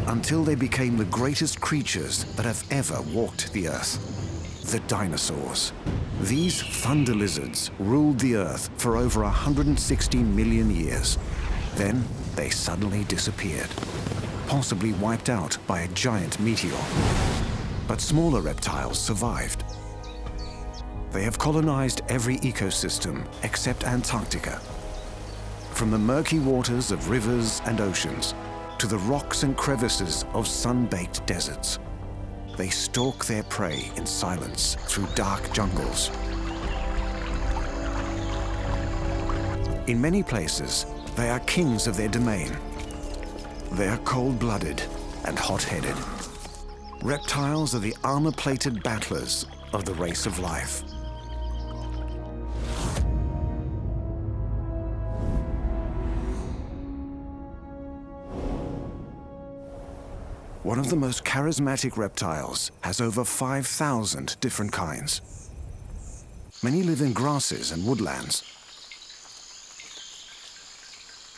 until they became the greatest creatures that have ever walked the Earth, the dinosaurs. These thunder lizards ruled the Earth for over 160 million years. Then they suddenly disappeared, possibly wiped out by a giant meteor. But smaller reptiles survived. They have colonized every ecosystem except Antarctica. From the murky waters of rivers and oceans to the rocks and crevices of sun-baked deserts, they stalk their prey in silence through dark jungles. In many places, they are kings of their domain. They are cold-blooded and hot-headed. Reptiles are the armor-plated battlers of the race of life. One of the most charismatic reptiles has over 5,000 different kinds. Many live in grasses and woodlands,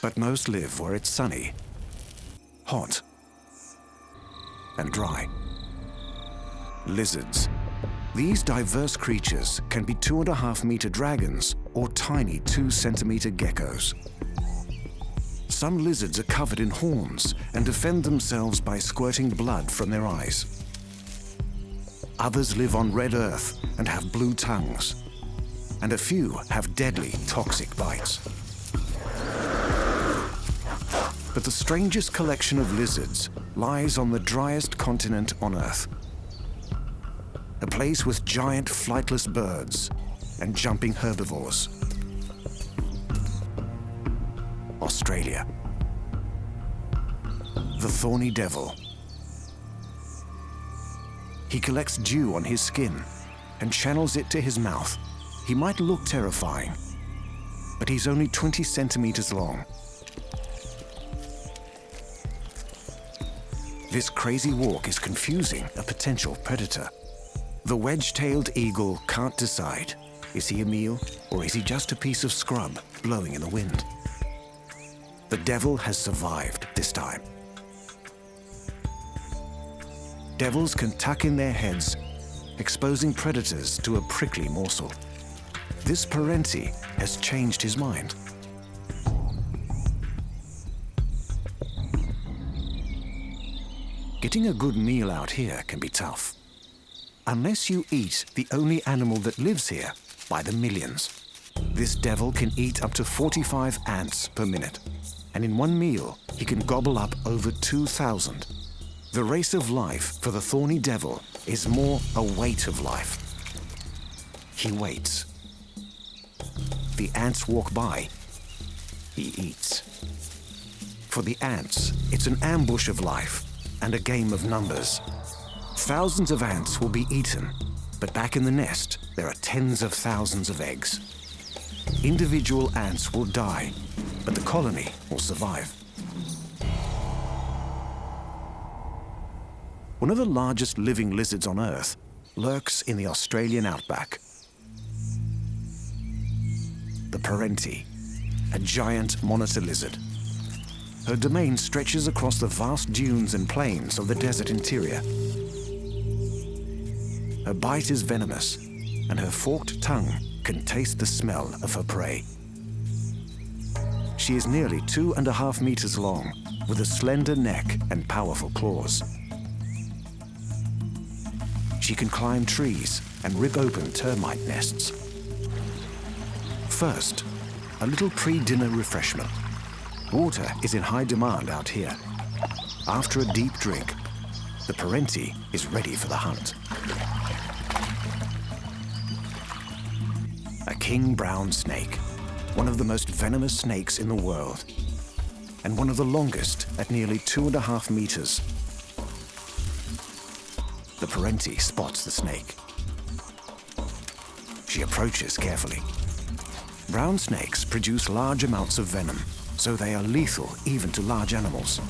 but most live where it's sunny, hot, and dry. Lizards. These diverse creatures can be 2.5-meter dragons or tiny 2-centimeter geckos. Some lizards are covered in horns and defend themselves by squirting blood from their eyes. Others live on red earth and have blue tongues, and a few have deadly, toxic bites. But the strangest collection of lizards lies on the driest continent on Earth. A place with giant flightless birds and jumping herbivores. Australia. The thorny devil. He collects dew on his skin and channels it to his mouth. He might look terrifying, but he's only 20 centimeters long. This crazy walk is confusing a potential predator. The wedge-tailed eagle can't decide. Is he a meal, or is he just a piece of scrub blowing in the wind? The devil has survived this time. Devils can tuck in their heads, exposing predators to a prickly morsel. This parenti has changed his mind. Getting a good meal out here can be tough. Unless you eat the only animal that lives here by the millions. This devil can eat up to 45 ants per minute, and in one meal, he can gobble up over 2,000. The race of life for the thorny devil is more a weight of life. He waits. The ants walk by. He eats. For the ants, it's an ambush of life and a game of numbers. Thousands of ants will be eaten, but back in the nest, there are tens of thousands of eggs. Individual ants will die, but the colony will survive. One of the largest living lizards on Earth lurks in the Australian outback. The parenti, a giant monitor lizard. Her domain stretches across the vast dunes and plains of the desert interior. Her bite is venomous, and her forked tongue can taste the smell of her prey. She is nearly 2.5 meters long, with a slender neck and powerful claws. She can climb trees and rip open termite nests. First, a little pre-dinner refreshment. Water is in high demand out here. After a deep drink, the parenti is ready for the hunt. A king brown snake, one of the most venomous snakes in the world, and one of the longest at nearly 2.5 meters. The parenti spots the snake. She approaches carefully. Brown snakes produce large amounts of venom, so they are lethal even to large animals.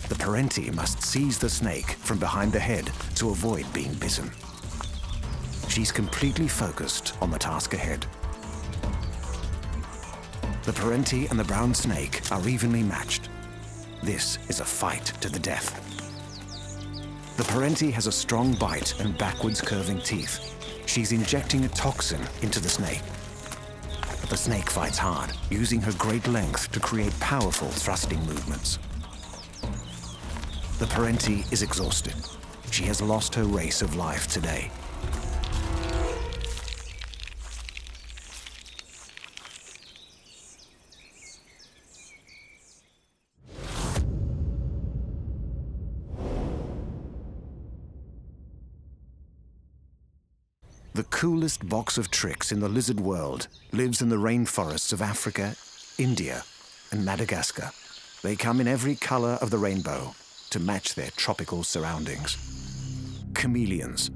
The parenti must seize the snake from behind the head to avoid being bitten. She's completely focused on the task ahead. The parenti and the brown snake are evenly matched. This is a fight to the death. The parenti has a strong bite and backwards curving teeth. She's injecting a toxin into the snake. But the snake fights hard, using her great length to create powerful thrusting movements. The parenti is exhausted. She has lost her race of life today. The coolest box of tricks in the lizard world lives in the rainforests of Africa, India, and Madagascar. They come in every color of the rainbow to match their tropical surroundings. Chameleons.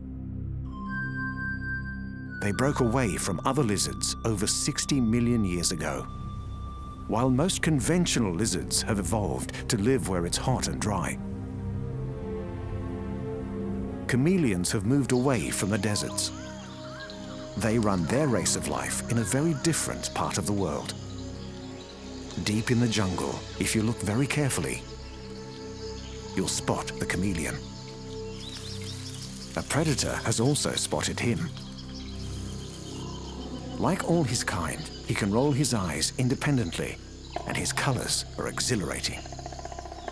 They broke away from other lizards over 60 million years ago. While most conventional lizards have evolved to live where it's hot and dry, chameleons have moved away from the deserts. They run their race of life in a very different part of the world. Deep in the jungle, if you look very carefully, you'll spot the chameleon. A predator has also spotted him. Like all his kind, he can roll his eyes independently, and his colors are exhilarating.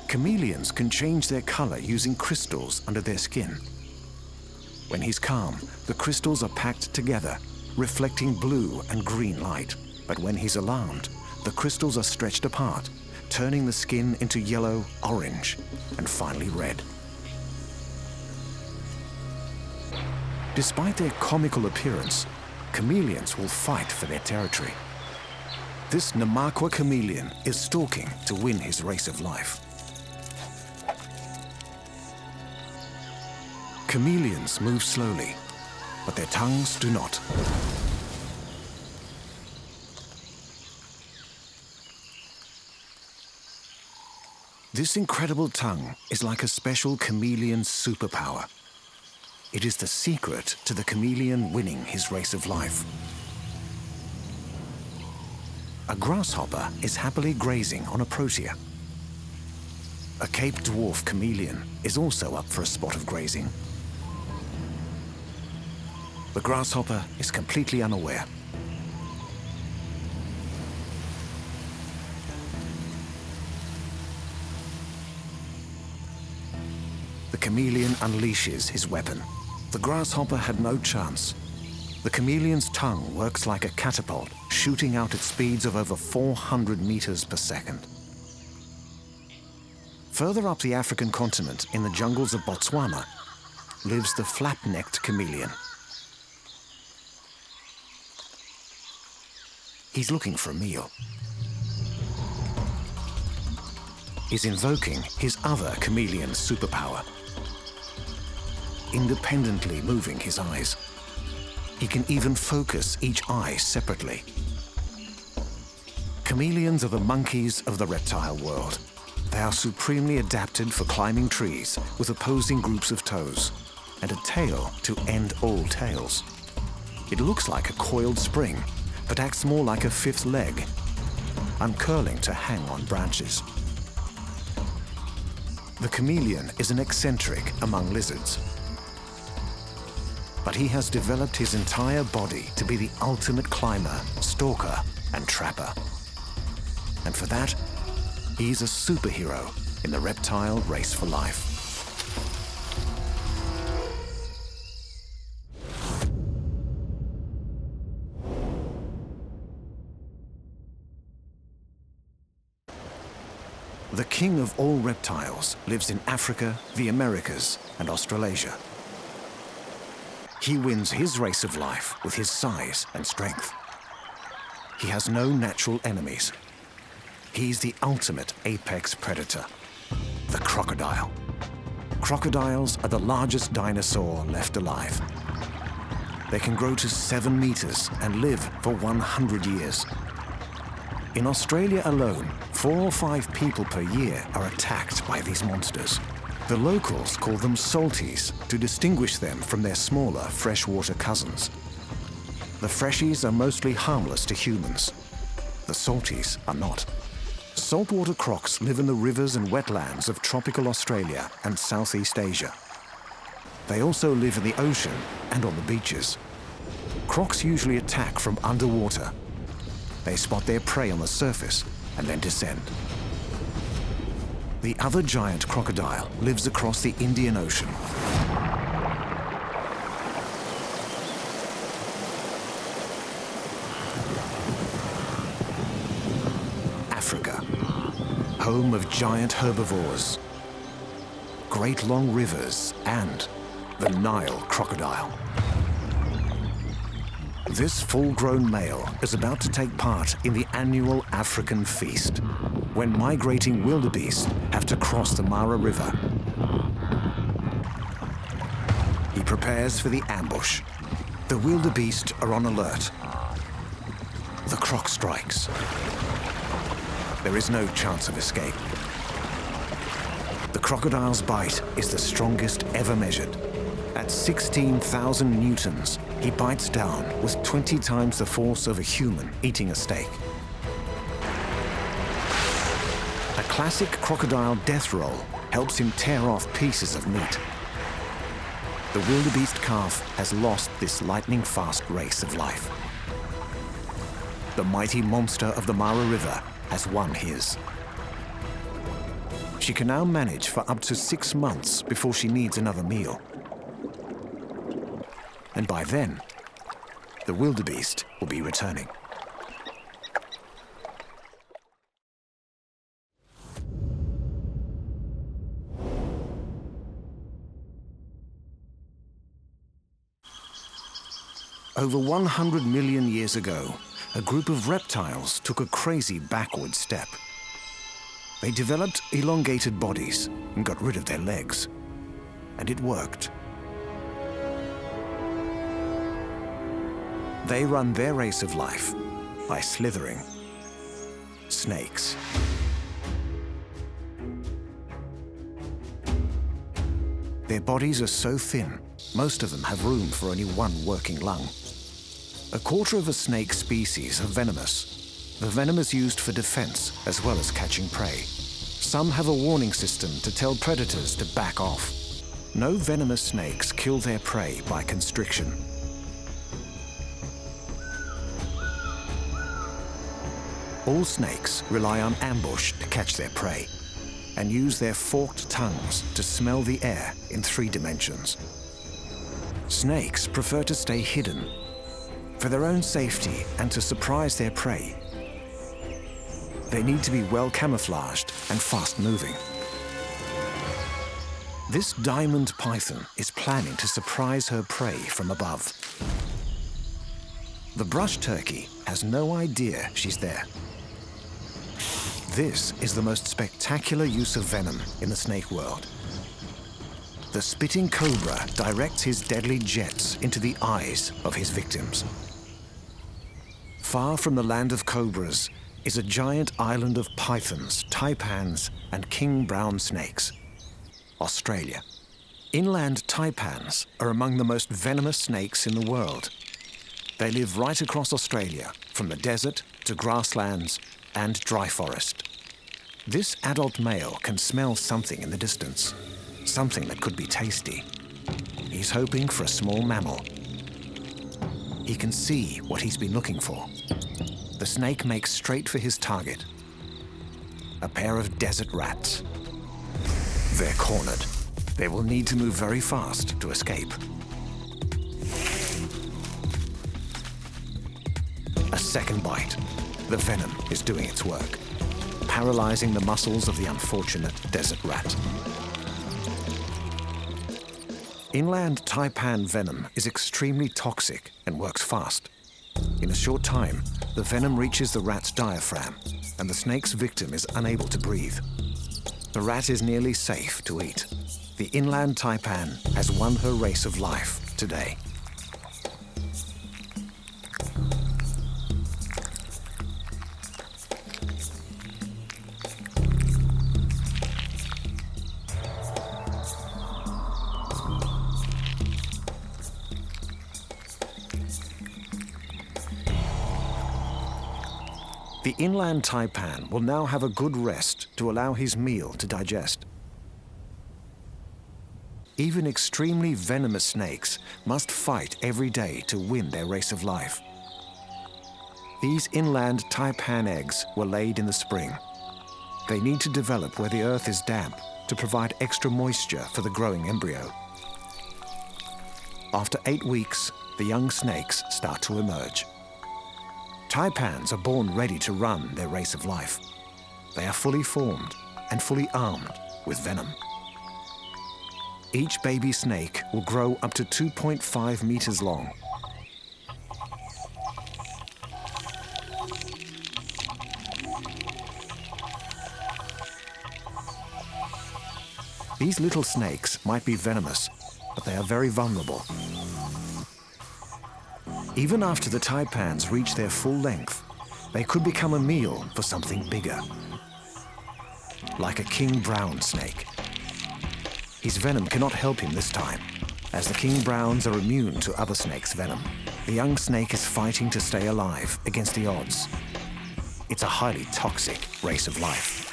Chameleons can change their color using crystals under their skin. When he's calm, the crystals are packed together, reflecting blue and green light. But when he's alarmed, the crystals are stretched apart, turning the skin into yellow, orange, and finally red. Despite their comical appearance, chameleons will fight for their territory. This Namaqua chameleon is stalking to win his race of life. Chameleons move slowly, but their tongues do not. This incredible tongue is like a special chameleon superpower. It is the secret to the chameleon winning his race of life. A grasshopper is happily grazing on a protea. A Cape dwarf chameleon is also up for a spot of grazing. The grasshopper is completely unaware. The chameleon unleashes his weapon. The grasshopper had no chance. The chameleon's tongue works like a catapult, shooting out at speeds of over 400 meters per second. Further up the African continent, in the jungles of Botswana, lives the flap-necked chameleon. He's looking for a meal. He's invoking his other chameleon superpower. Independently moving his eyes. He can even focus each eye separately. Chameleons are the monkeys of the reptile world. They are supremely adapted for climbing trees with opposing groups of toes and a tail to end all tails. It looks like a coiled spring, but acts more like a fifth leg, uncurling to hang on branches. The chameleon is an eccentric among lizards, but he has developed his entire body to be the ultimate climber, stalker, and trapper. And for that, he's a superhero in the reptile race for life. The king of all reptiles lives in Africa, the Americas, and Australasia. He wins his race of life with his size and strength. He has no natural enemies. He's the ultimate apex predator, the crocodile. Crocodiles are the largest dinosaur left alive. They can grow to 7 meters and live for 100 years. In Australia alone, 4 or 5 people per year are attacked by these monsters. The locals call them salties to distinguish them from their smaller freshwater cousins. The freshies are mostly harmless to humans. The salties are not. Saltwater crocs live in the rivers and wetlands of tropical Australia and Southeast Asia. They also live in the ocean and on the beaches. Crocs usually attack from underwater. They spot their prey on the surface and then descend. The other giant crocodile lives across the Indian Ocean. Africa, home of giant herbivores, great long rivers, and the Nile crocodile. This full-grown male is about to take part in the annual African feast, when migrating wildebeest have to cross the Mara River. He prepares for the ambush. The wildebeest are on alert. The croc strikes. There is no chance of escape. The crocodile's bite is the strongest ever measured. At 16,000 newtons, he bites down with 20 times the force of a human eating a steak. A classic crocodile death roll helps him tear off pieces of meat. The wildebeest calf has lost this lightning-fast race of life. the mighty monster of the Mara River has won his. She can now manage for up to 6 months before she needs another meal. And by then, the wildebeest will be returning. Over 100 million years ago, a group of reptiles took a crazy backward step. They developed elongated bodies and got rid of their legs. And it worked. They run their race of life by slithering. Snakes. Their bodies are so thin, most of them have room for only one working lung. A quarter of a snake species are venomous. The venom is used for defense as well as catching prey. Some have a warning system to tell predators to back off. No venomous snakes kill their prey by constriction. All snakes rely on ambush to catch their prey and use their forked tongues to smell the air in 3 dimensions. Snakes prefer to stay hidden for their own safety and to surprise their prey. They need to be well camouflaged and fast-moving. This diamond python is planning to surprise her prey from above. The brush turkey has no idea she's there. This is the most spectacular use of venom in the snake world. The spitting cobra directs his deadly jets into the eyes of his victims. Far from the land of cobras is a giant island of pythons, taipans, and king brown snakes, Australia. Inland taipans are among the most venomous snakes in the world. They live right across Australia, from the desert to grasslands and dry forest. This adult male can smell something in the distance, something that could be tasty. He's hoping for a small mammal. He can see what he's been looking for. The snake makes straight for his target, a pair of desert rats. They're cornered. They will need to move very fast to escape. A second bite. The venom is doing its work, paralyzing the muscles of the unfortunate desert rat. Inland taipan venom is extremely toxic and works fast. In a short time, the venom reaches the rat's diaphragm, and the snake's victim is unable to breathe. The rat is nearly safe to eat. The inland taipan has won her race of life today. The inland taipan will now have a good rest to allow his meal to digest. Even extremely venomous snakes must fight every day to win their race of life. These inland taipan eggs were laid in the spring. They need to develop where the earth is damp to provide extra moisture for the growing embryo. After 8 weeks, the young snakes start to emerge. Taipans are born ready to run their race of life. They are fully formed and fully armed with venom. Each baby snake will grow up to 2.5 meters long. These little snakes might be venomous, but they are very vulnerable. Even after the taipans reach their full length, they could become a meal for something bigger, like a king brown snake. His venom cannot help him this time, as the king browns are immune to other snakes' venom. The young snake is fighting to stay alive against the odds. It's a highly toxic race of life.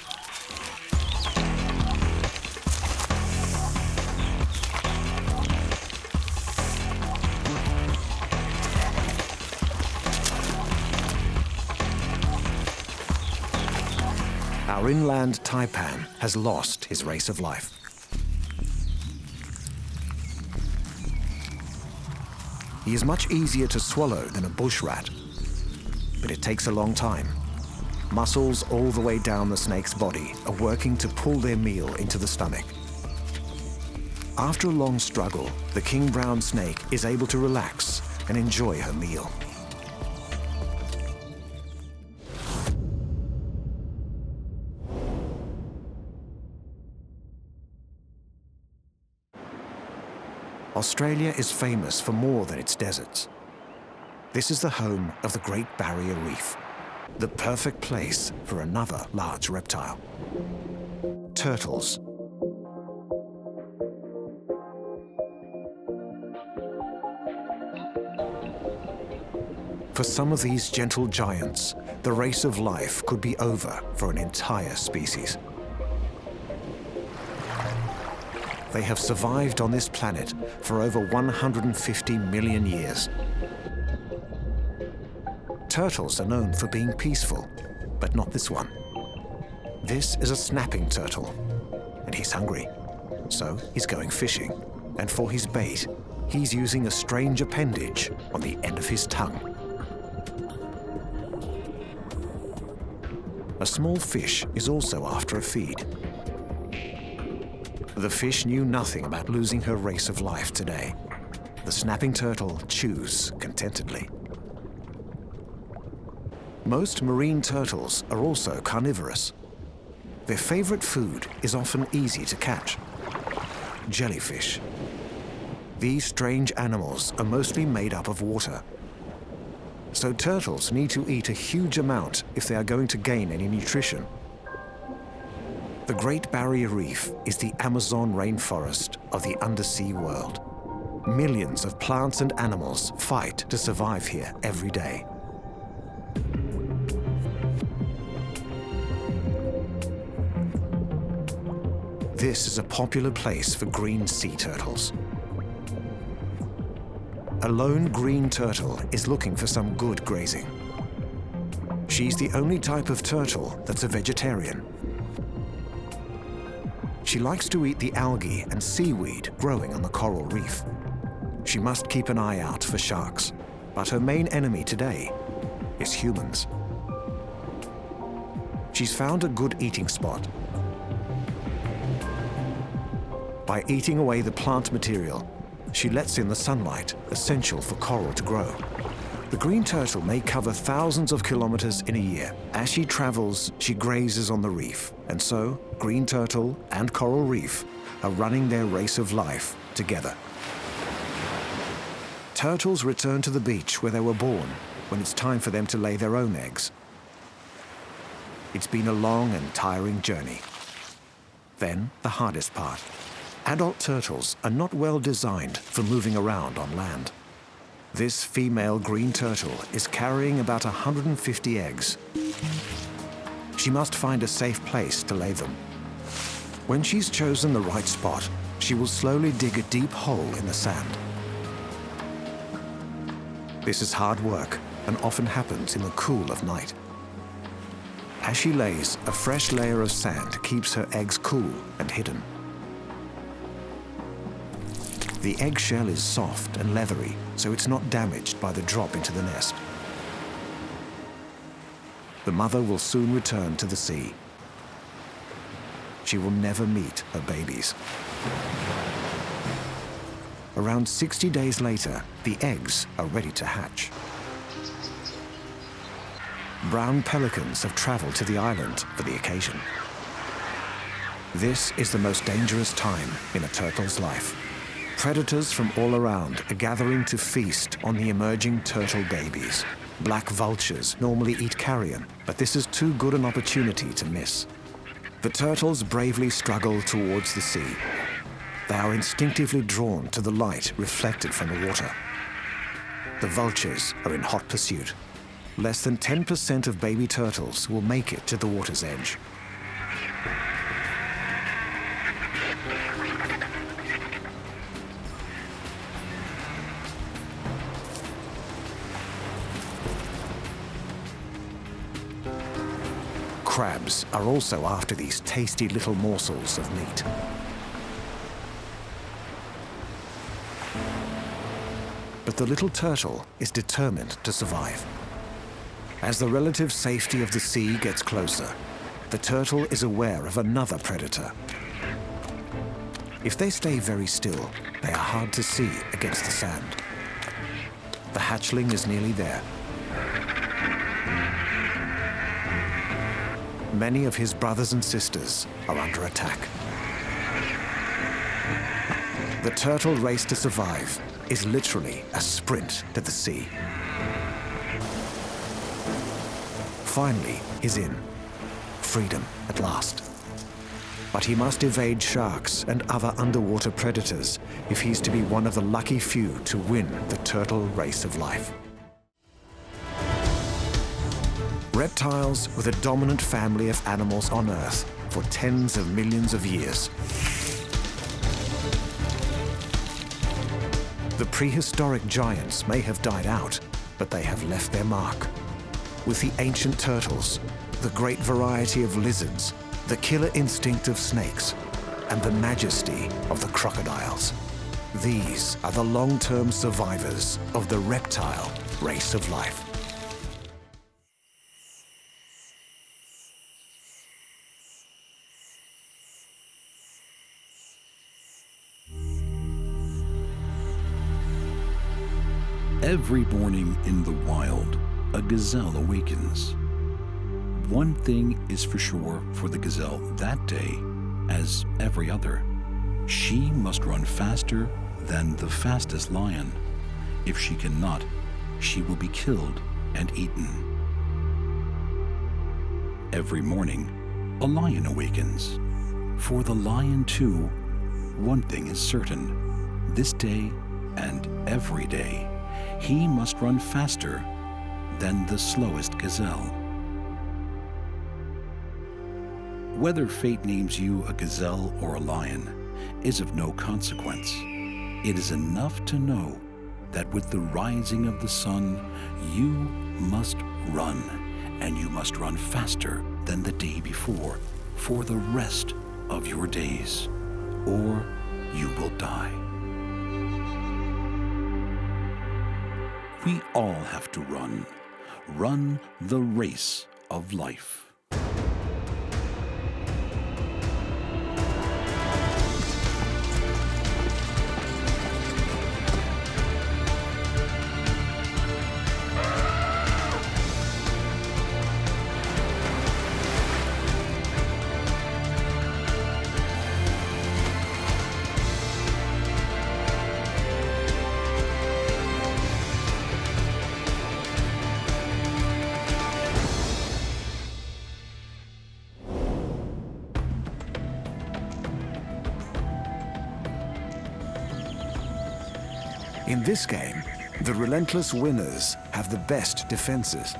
Our inland taipan has lost his race of life. He is much easier to swallow than a bush rat, but it takes a long time. Muscles all the way down the snake's body are working to pull their meal into the stomach. After a long struggle, the king brown snake is able to relax and enjoy her meal. Australia is famous for more than its deserts. This is the home of the Great Barrier Reef, the perfect place for another large reptile. Turtles. For some of these gentle giants, the race of life could be over for an entire species. They have survived on this planet for over 150 million years. Turtles are known for being peaceful, but not this one. This is a snapping turtle, and he's hungry. So he's going fishing, and for his bait, he's using a strange appendage on the end of his tongue. A small fish is also after a feed. The fish knew nothing about losing her race of life today. The snapping turtle chews contentedly. Most marine turtles are also carnivorous. Their favorite food is often easy to catch: jellyfish. These strange animals are mostly made up of water. So turtles need to eat a huge amount if they are going to gain any nutrition. The Great Barrier Reef is the Amazon rainforest of the undersea world. Millions of plants and animals fight to survive here every day. This is a popular place for green sea turtles. A lone green turtle is looking for some good grazing. She's the only type of turtle that's a vegetarian. She likes to eat the algae and seaweed growing on the coral reef. She must keep an eye out for sharks, but her main enemy today is humans. She's found a good eating spot. By eating away the plant material, she lets in the sunlight, essential for coral to grow. The green turtle may cover thousands of kilometers in a year. As she travels, she grazes on the reef, and so green turtle and coral reef are running their race of life together. Turtles return to the beach where they were born when it's time for them to lay their own eggs. It's been a long and tiring journey. Then the hardest part. Adult turtles are not well designed for moving around on land. This female green turtle is carrying about 150 eggs. She must find a safe place to lay them. When she's chosen the right spot, she will slowly dig a deep hole in the sand. This is hard work and often happens in the cool of night. As she lays, a fresh layer of sand keeps her eggs cool and hidden. The eggshell is soft and leathery, so it's not damaged by the drop into the nest. The mother will soon return to the sea. She will never meet her babies. Around 60 days later, the eggs are ready to hatch. Brown pelicans have traveled to the island for the occasion. This is the most dangerous time in a turtle's life. Predators from all around are gathering to feast on the emerging turtle babies. Black vultures normally eat carrion, but this is too good an opportunity to miss. The turtles bravely struggle towards the sea. They are instinctively drawn to the light reflected from the water. The vultures are in hot pursuit. Less than 10% of baby turtles will make it to the water's edge. crabs are also after these tasty little morsels of meat. But the little turtle is determined to survive. As the relative safety of the sea gets closer, the turtle is aware of another predator. If they stay very still, they are hard to see against the sand. The hatchling is nearly there. Many of his brothers and sisters are under attack. The turtle race to survive is literally a sprint to the sea. Finally, he's in. Freedom at last. But he must evade sharks and other underwater predators if he's to be one of the lucky few to win the turtle race of life. Reptiles were the dominant family of animals on Earth for tens of millions of years. The prehistoric giants may have died out, but they have left their mark. With the ancient turtles, the great variety of lizards, the killer instinct of snakes, and the majesty of the crocodiles. These are the long-term survivors of the reptile race of life. Every morning in the wild, a gazelle awakens. One thing is for sure for the gazelle that day, as every other. She must run faster than the fastest lion. If she cannot, she will be killed and eaten. Every morning, a lion awakens. For the lion too, one thing is certain. This day and every day, he must run faster than the slowest gazelle. Whether fate names you a gazelle or a lion is of no consequence. It is enough to know that with the rising of the sun, you must run, and you must run faster than the day before for the rest of your days, or you will die. We all have to run the race of life. In this game, the relentless winners have the best defenses.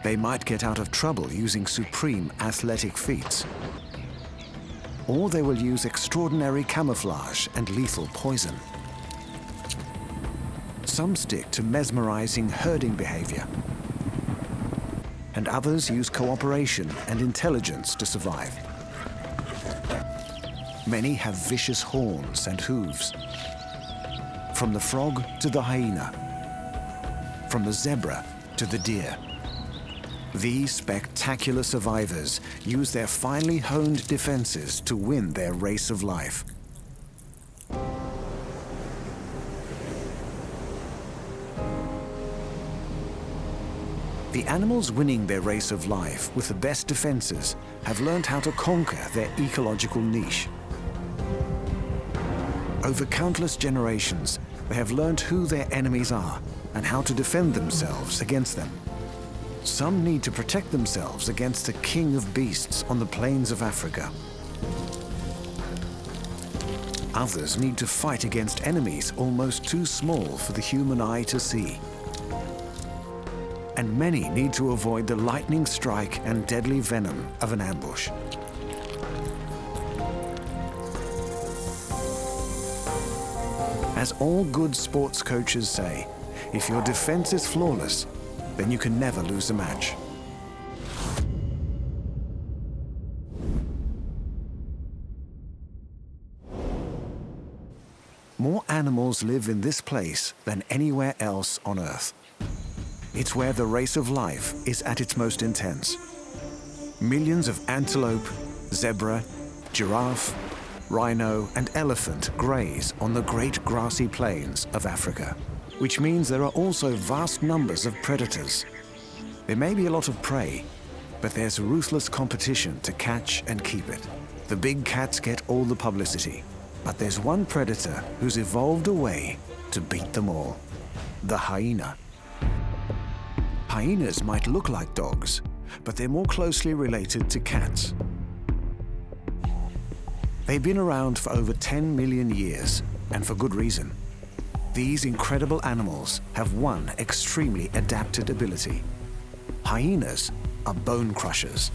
They might get out of trouble using supreme athletic feats, or they will use extraordinary camouflage and lethal poison. Some stick to mesmerizing herding behavior, and others use cooperation and intelligence to survive. Many have vicious horns and hooves. From the frog to the hyena, from the zebra to the deer. These spectacular survivors use their finely honed defenses to win their race of life. The animals winning their race of life with the best defenses have learned how to conquer their ecological niche. Over countless generations, they have learned who their enemies are and how to defend themselves against them. Some need to protect themselves against the king of beasts on the plains of Africa. Others need to fight against enemies almost too small for the human eye to see. And many need to avoid the lightning strike and deadly venom of an ambush. As all good sports coaches say, if your defense is flawless, then you can never lose a match. More animals live in this place than anywhere else on Earth. It's where the race of life is at its most intense. Millions of antelope, zebra, giraffe, rhino, and elephant graze on the great grassy plains of Africa, which means there are also vast numbers of predators. There may be a lot of prey, but there's ruthless competition to catch and keep it. The big cats get all the publicity, but there's one predator who's evolved a way to beat them all: the hyena. Hyenas might look like dogs, but they're more closely related to cats. They've been around for over 10 million years, and for good reason. These incredible animals have one extremely adapted ability. Hyenas are bone crushers.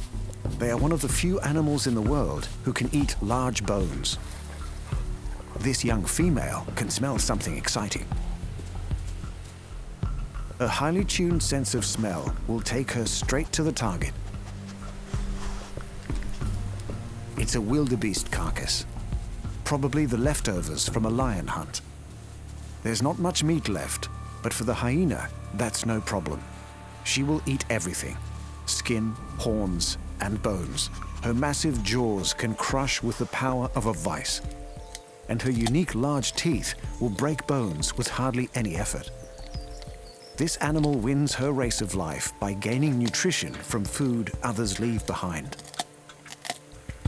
They are one of the few animals in the world who can eat large bones. This young female can smell something exciting. Her highly tuned sense of smell will take her straight to the target. It's a wildebeest carcass, probably the leftovers from a lion hunt. There's not much meat left, but for the hyena, that's no problem. She will eat everything: skin, horns, and bones. Her massive jaws can crush with the power of a vice, and her unique large teeth will break bones with hardly any effort. This animal wins her race of life by gaining nutrition from food others leave behind.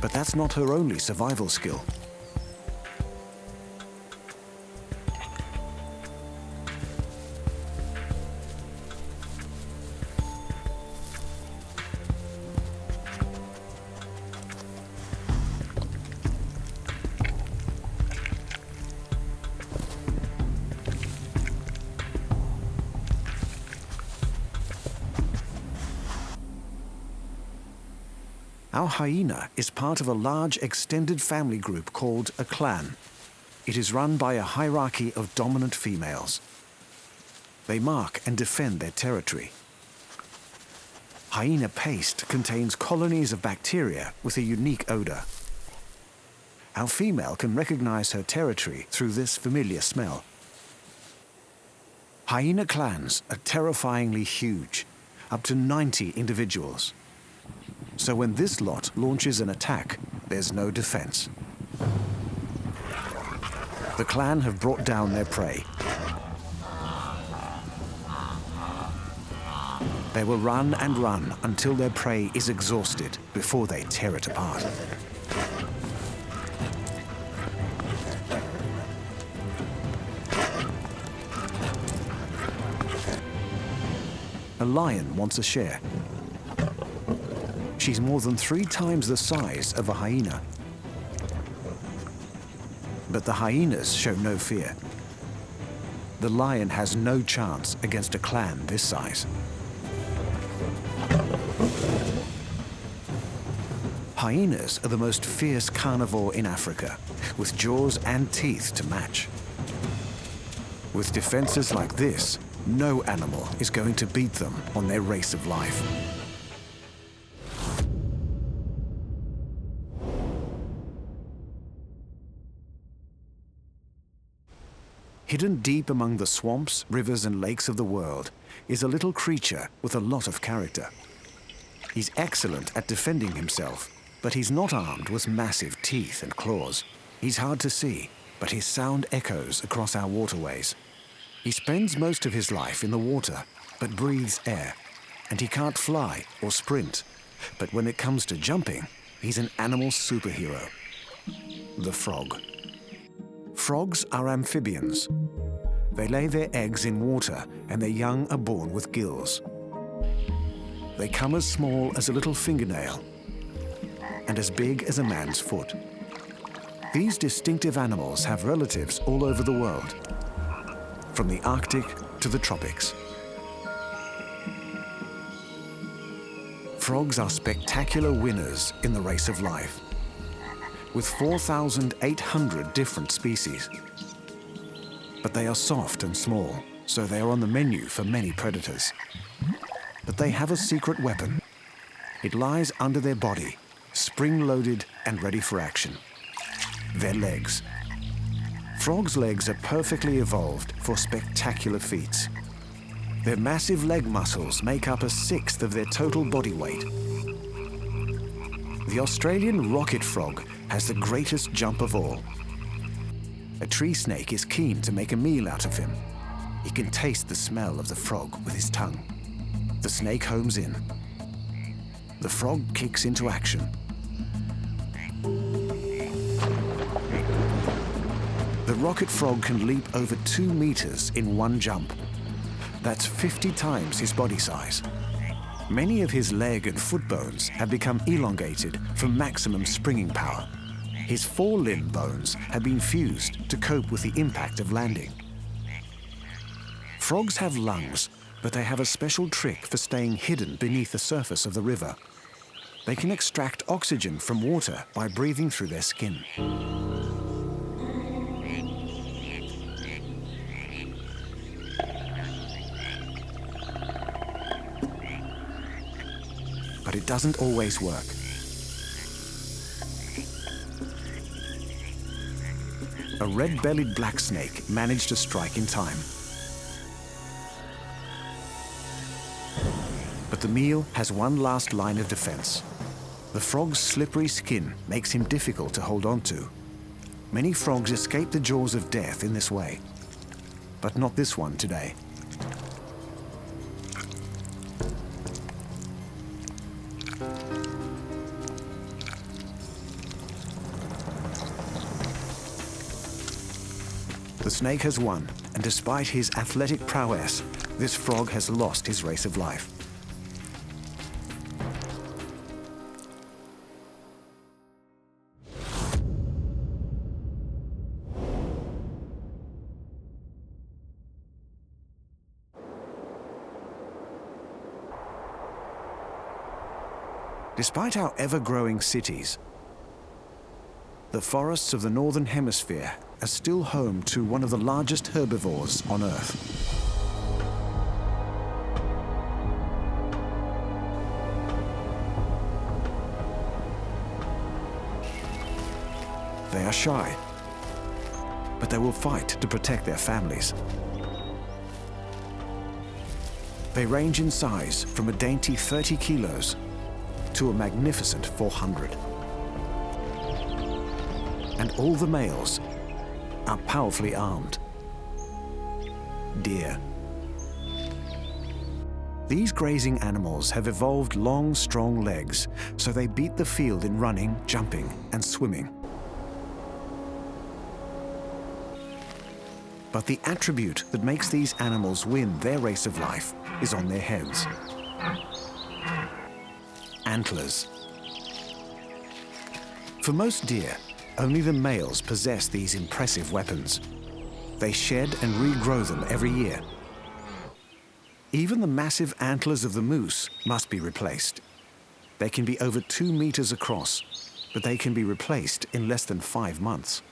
But that's not her only survival skill. Our hyena is part of a large extended family group called a clan. It is run by a hierarchy of dominant females. They mark and defend their territory. Hyena paste contains colonies of bacteria with a unique odor. Our female can recognize her territory through this familiar smell. Hyena clans are terrifyingly huge, up to 90 individuals. So when this lot launches an attack, there's no defense. The clan have brought down their prey. They will run and run until their prey is exhausted before they tear it apart. A lion wants a share. She's more than 3 times the size of a hyena. But the hyenas show no fear. The lion has no chance against a clan this size. Hyenas are the most fierce carnivore in Africa, with jaws and teeth to match. With defenses like this, no animal is going to beat them on their race of life. Hidden deep among the swamps, rivers, and lakes of the world is a little creature with a lot of character. He's excellent at defending himself, but he's not armed with massive teeth and claws. He's hard to see, but his sound echoes across our waterways. He spends most of his life in the water, but breathes air, and he can't fly or sprint. But when it comes to jumping, he's an animal superhero: the frog. Frogs are amphibians. They lay their eggs in water, and their young are born with gills. They come as small as a little fingernail and as big as a man's foot. These distinctive animals have relatives all over the world, from the Arctic to the tropics. Frogs are spectacular winners in the race of life, with 4,800 different species. But they are soft and small, so they are on the menu for many predators. But they have a secret weapon. It lies under their body, spring-loaded and ready for action. Their legs. Frogs' legs are perfectly evolved for spectacular feats. Their massive leg muscles make up 1/6 of their total body weight. The Australian rocket frog has the greatest jump of all. A tree snake is keen to make a meal out of him. He can taste the smell of the frog with his tongue. The snake homes in. The frog kicks into action. The rocket frog can leap over 2 meters in one jump. That's 50 times his body size. Many of his leg and foot bones have become elongated for maximum springing power. His forelimb bones have been fused to cope with the impact of landing. Frogs have lungs, but they have a special trick for staying hidden beneath the surface of the river. They can extract oxygen from water by breathing through their skin. But it doesn't always work. A red-bellied black snake managed to strike in time. But the meal has one last line of defense. The frog's slippery skin makes him difficult to hold on to. Many frogs escape the jaws of death in this way, but not this one today. The snake has won, and despite his athletic prowess, this frog has lost his race of life. Despite our ever-growing cities, the forests of the Northern Hemisphere are still home to one of the largest herbivores on Earth. They are shy, but they will fight to protect their families. They range in size from a dainty 30 kilos to a magnificent 400. And all the males are powerfully armed. Deer. These grazing animals have evolved long, strong legs, so they beat the field in running, jumping, and swimming. But the attribute that makes these animals win their race of life is on their heads. Antlers. For most deer, only the males possess these impressive weapons. They shed and regrow them every year. Even the massive antlers of the moose must be replaced. They can be over 2 meters across, but they can be replaced in less than 5 months.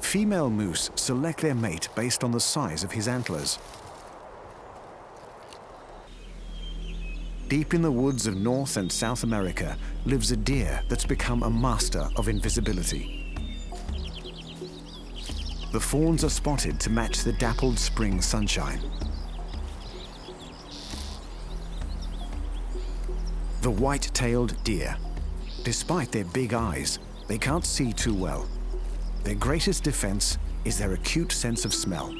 Female moose select their mate based on the size of his antlers. Deep in the woods of North and South America lives a deer that's become a master of invisibility. The fawns are spotted to match the dappled spring sunshine. The white-tailed deer. Despite their big eyes, they can't see too well. Their greatest defense is their acute sense of smell.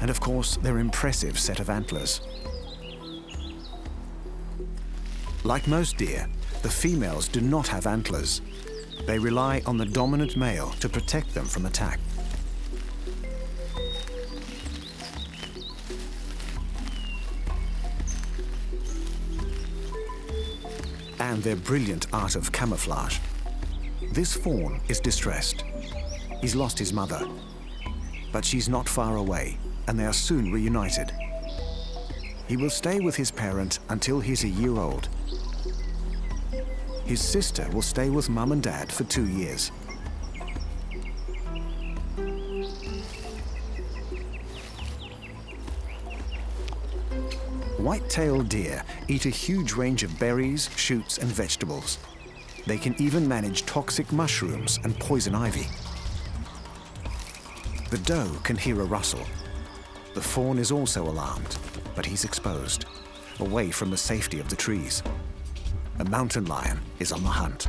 And of course, their impressive set of antlers. Like most deer, the females do not have antlers. They rely on the dominant male to protect them from attack. And their brilliant art of camouflage. This fawn is distressed. He's lost his mother, but she's not far away, and they are soon reunited. He will stay with his parent until he's a year old. His sister will stay with Mum and Dad for 2 years. White-tailed deer eat a huge range of berries, shoots, and vegetables. They can even manage toxic mushrooms and poison ivy. The doe can hear a rustle. The fawn is also alarmed, but he's exposed, away from the safety of the trees. A mountain lion is on the hunt.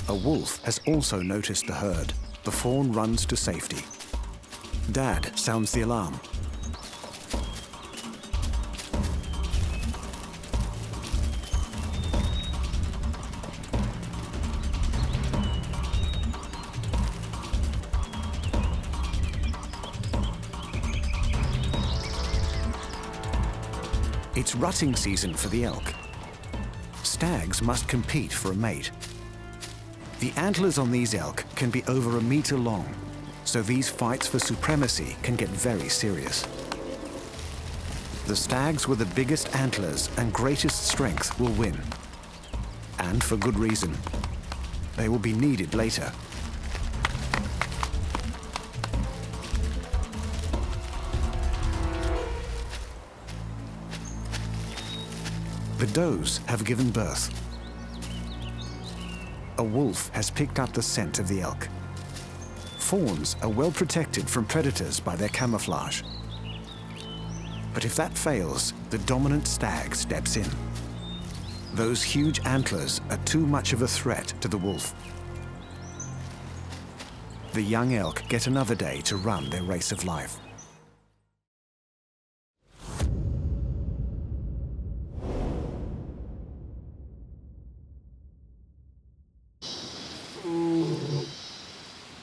A wolf has also noticed the herd. The fawn runs to safety. Dad sounds the alarm. It's rutting season for the elk. Stags must compete for a mate. The antlers on these elk can be over 1 meter long, so these fights for supremacy can get very serious. The stags with the biggest antlers and greatest strength will win. And for good reason. They will be needed later. The does have given birth. A wolf has picked up the scent of the elk. Fawns are well protected from predators by their camouflage. But if that fails, the dominant stag steps in. Those huge antlers are too much of a threat to the wolf. The young elk get another day to run their race of life.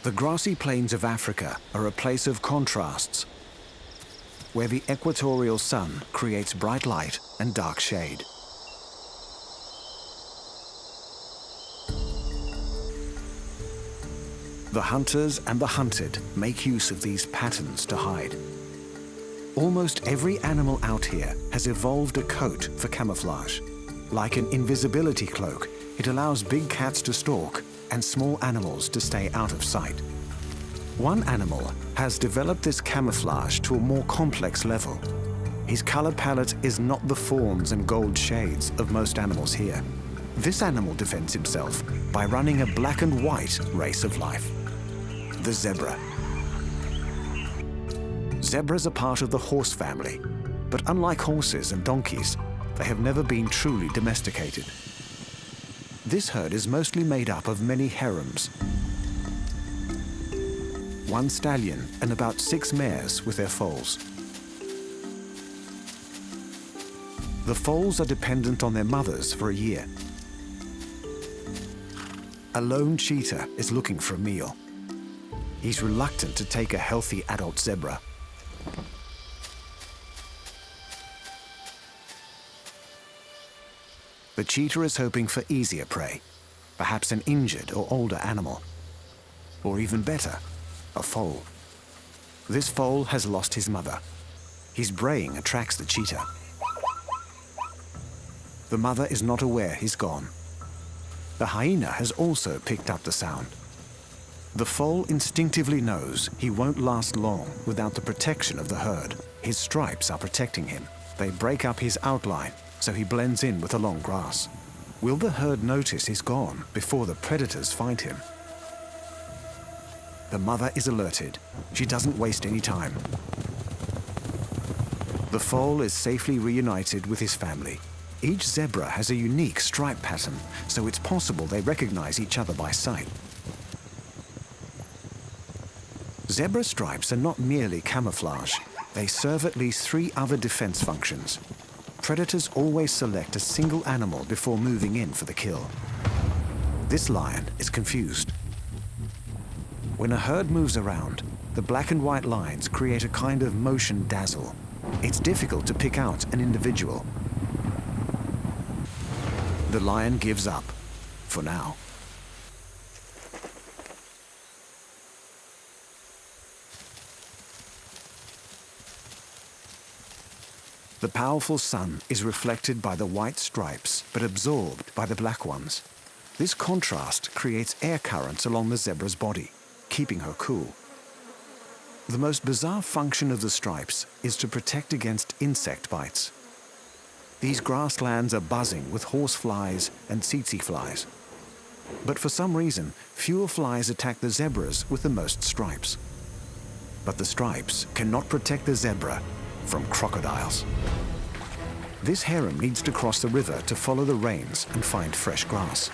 The grassy plains of Africa are a place of contrasts, where the equatorial sun creates bright light and dark shade. The hunters and the hunted make use of these patterns to hide. Almost every animal out here has evolved a coat for camouflage. Like an invisibility cloak, it allows big cats to stalk and small animals to stay out of sight. One animal has developed this camouflage to a more complex level. His color palette is not the fawns and gold shades of most animals here. This animal defends himself by running a black and white race of life. The zebra. Zebras are part of the horse family, but unlike horses and donkeys, they have never been truly domesticated. This herd is mostly made up of many harems. One stallion and about 6 mares with their foals. The foals are dependent on their mothers for a year. A lone cheetah is looking for a meal. He's reluctant to take a healthy adult zebra. The cheetah is hoping for easier prey, perhaps an injured or older animal. Or even better, a foal. This foal has lost his mother. His braying attracts the cheetah. The mother is not aware he's gone. The hyena has also picked up the sound. The foal instinctively knows he won't last long without the protection of the herd. His stripes are protecting him. They break up his outline, so he blends in with the long grass. Will the herd notice he's gone before the predators find him? The mother is alerted. She doesn't waste any time. The foal is safely reunited with his family. Each zebra has a unique stripe pattern, so it's possible they recognize each other by sight. Zebra stripes are not merely camouflage. They serve at least 3 other defense functions. Predators always select a single animal before moving in for the kill. This lion is confused. When a herd moves around, the black and white lines create a kind of motion dazzle. It's difficult to pick out an individual. The lion gives up, for now. The powerful sun is reflected by the white stripes, but absorbed by the black ones. This contrast creates air currents along the zebra's body, keeping her cool. The most bizarre function of the stripes is to protect against insect bites. These grasslands are buzzing with horseflies and tsetse flies. But for some reason, fewer flies attack the zebras with the most stripes. But the stripes cannot protect the zebra from crocodiles. This harem needs to cross the river to follow the rains and find fresh grass.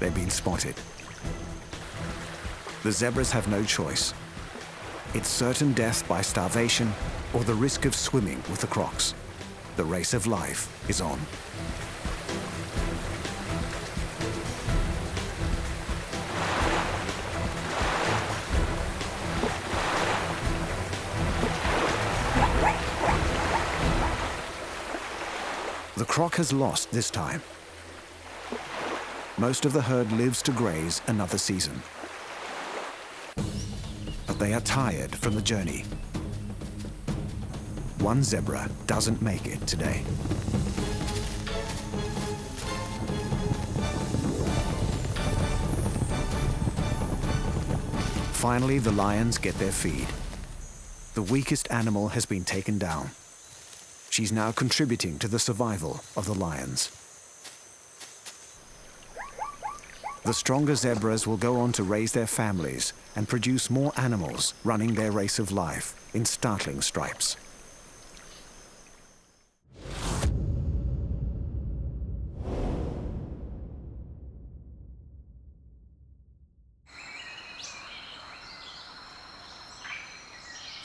They've been spotted. The zebras have no choice. It's certain death by starvation or the risk of swimming with the crocs. The race of life is on. The croc has lost this time. Most of the herd lives to graze another season. But they are tired from the journey. One zebra doesn't make it today. Finally, the lions get their feed. The weakest animal has been taken down. She's now contributing to the survival of the lions. The stronger zebras will go on to raise their families and produce more animals running their race of life in startling stripes.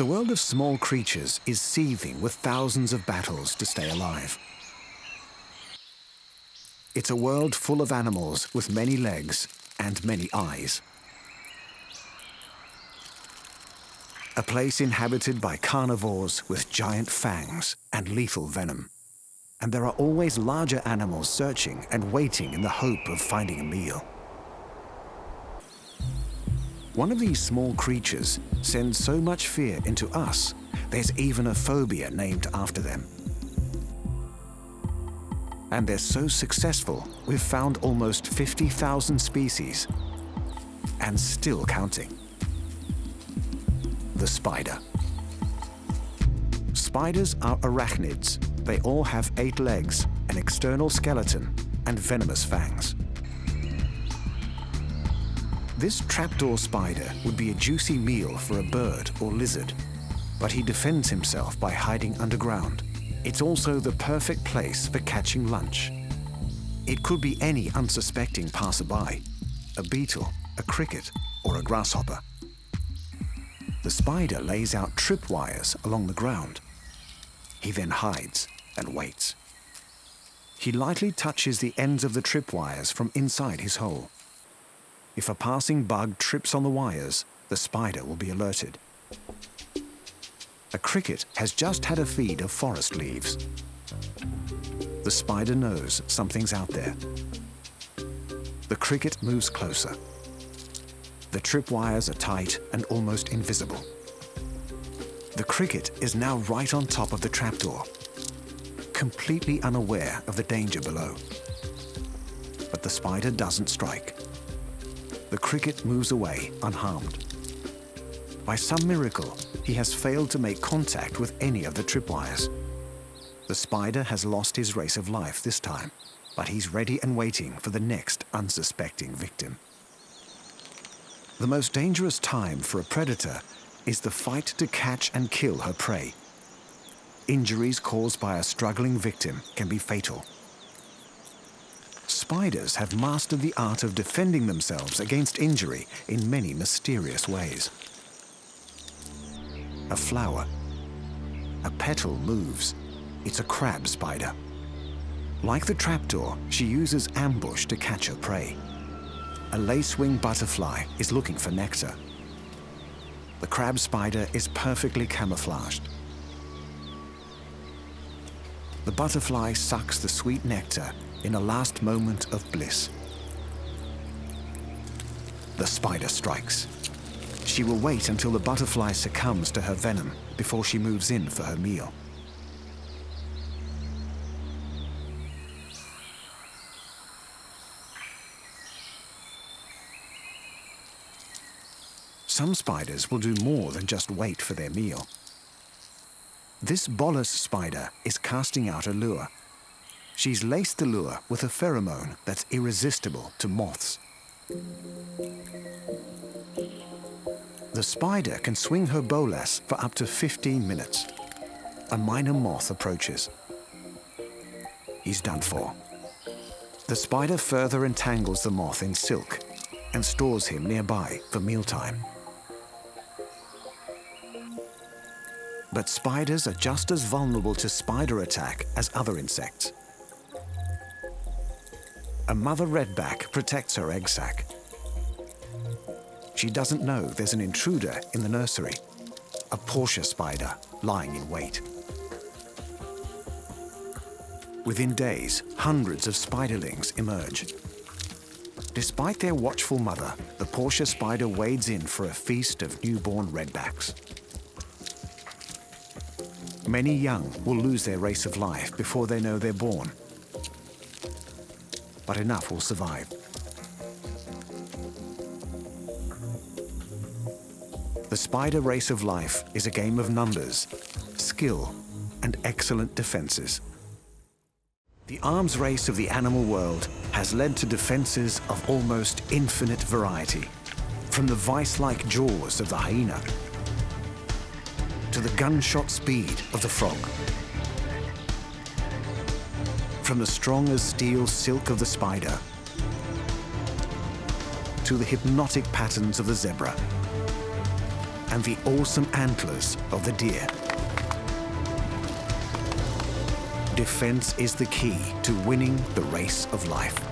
The world of small creatures is seething with thousands of battles to stay alive. It's a world full of animals with many legs and many eyes. A place inhabited by carnivores with giant fangs and lethal venom. And there are always larger animals searching and waiting in the hope of finding a meal. One of these small creatures sends so much fear into us, there's even a phobia named after them. And they're so successful, we've found almost 50,000 species, and still counting. The spider. Spiders are arachnids. They all have 8 legs, an external skeleton, and venomous fangs. This trapdoor spider would be a juicy meal for a bird or lizard, but he defends himself by hiding underground. It's also the perfect place for catching lunch. It could be any unsuspecting passerby, a beetle, a cricket, or a grasshopper. The spider lays out tripwires along the ground. He then hides and waits. He lightly touches the ends of the tripwires from inside his hole. If a passing bug trips on the wires, the spider will be alerted. A cricket has just had a feed of forest leaves. The spider knows something's out there. The cricket moves closer. The tripwires are tight and almost invisible. The cricket is now right on top of the trapdoor, completely unaware of the danger below. But the spider doesn't strike. The cricket moves away unharmed. By some miracle, he has failed to make contact with any of the tripwires. The spider has lost his race of life this time, but he's ready and waiting for the next unsuspecting victim. The most dangerous time for a predator is the fight to catch and kill her prey. Injuries caused by a struggling victim can be fatal. Spiders have mastered the art of defending themselves against injury in many mysterious ways. A flower. A petal moves. It's a crab spider. Like the trapdoor, she uses ambush to catch her prey. A lacewing butterfly is looking for nectar. The crab spider is perfectly camouflaged. The butterfly sucks the sweet nectar in a last moment of bliss. The spider strikes. She will wait until the butterfly succumbs to her venom before she moves in for her meal. Some spiders will do more than just wait for their meal. This bolus spider is casting out a lure. She's laced the lure with a pheromone that's irresistible to moths. The spider can swing her bolas for up to 15 minutes. A minor moth approaches. He's done for. The spider further entangles the moth in silk and stores him nearby for mealtime. But spiders are just as vulnerable to spider attack as other insects. A mother redback protects her egg sac. She doesn't know there's an intruder in the nursery, a Portia spider lying in wait. Within days, hundreds of spiderlings emerge. Despite their watchful mother, the Portia spider wades in for a feast of newborn redbacks. Many young will lose their race of life before they know they're born. But enough will survive. The spider race of life is a game of numbers, skill, and excellent defenses. The arms race of the animal world has led to defenses of almost infinite variety, from the vice-like jaws of the hyena to the gunshot speed of the frog, from the strong as steel silk of the spider to the hypnotic patterns of the zebra and the awesome antlers of the deer. Defense is the key to winning the race of life.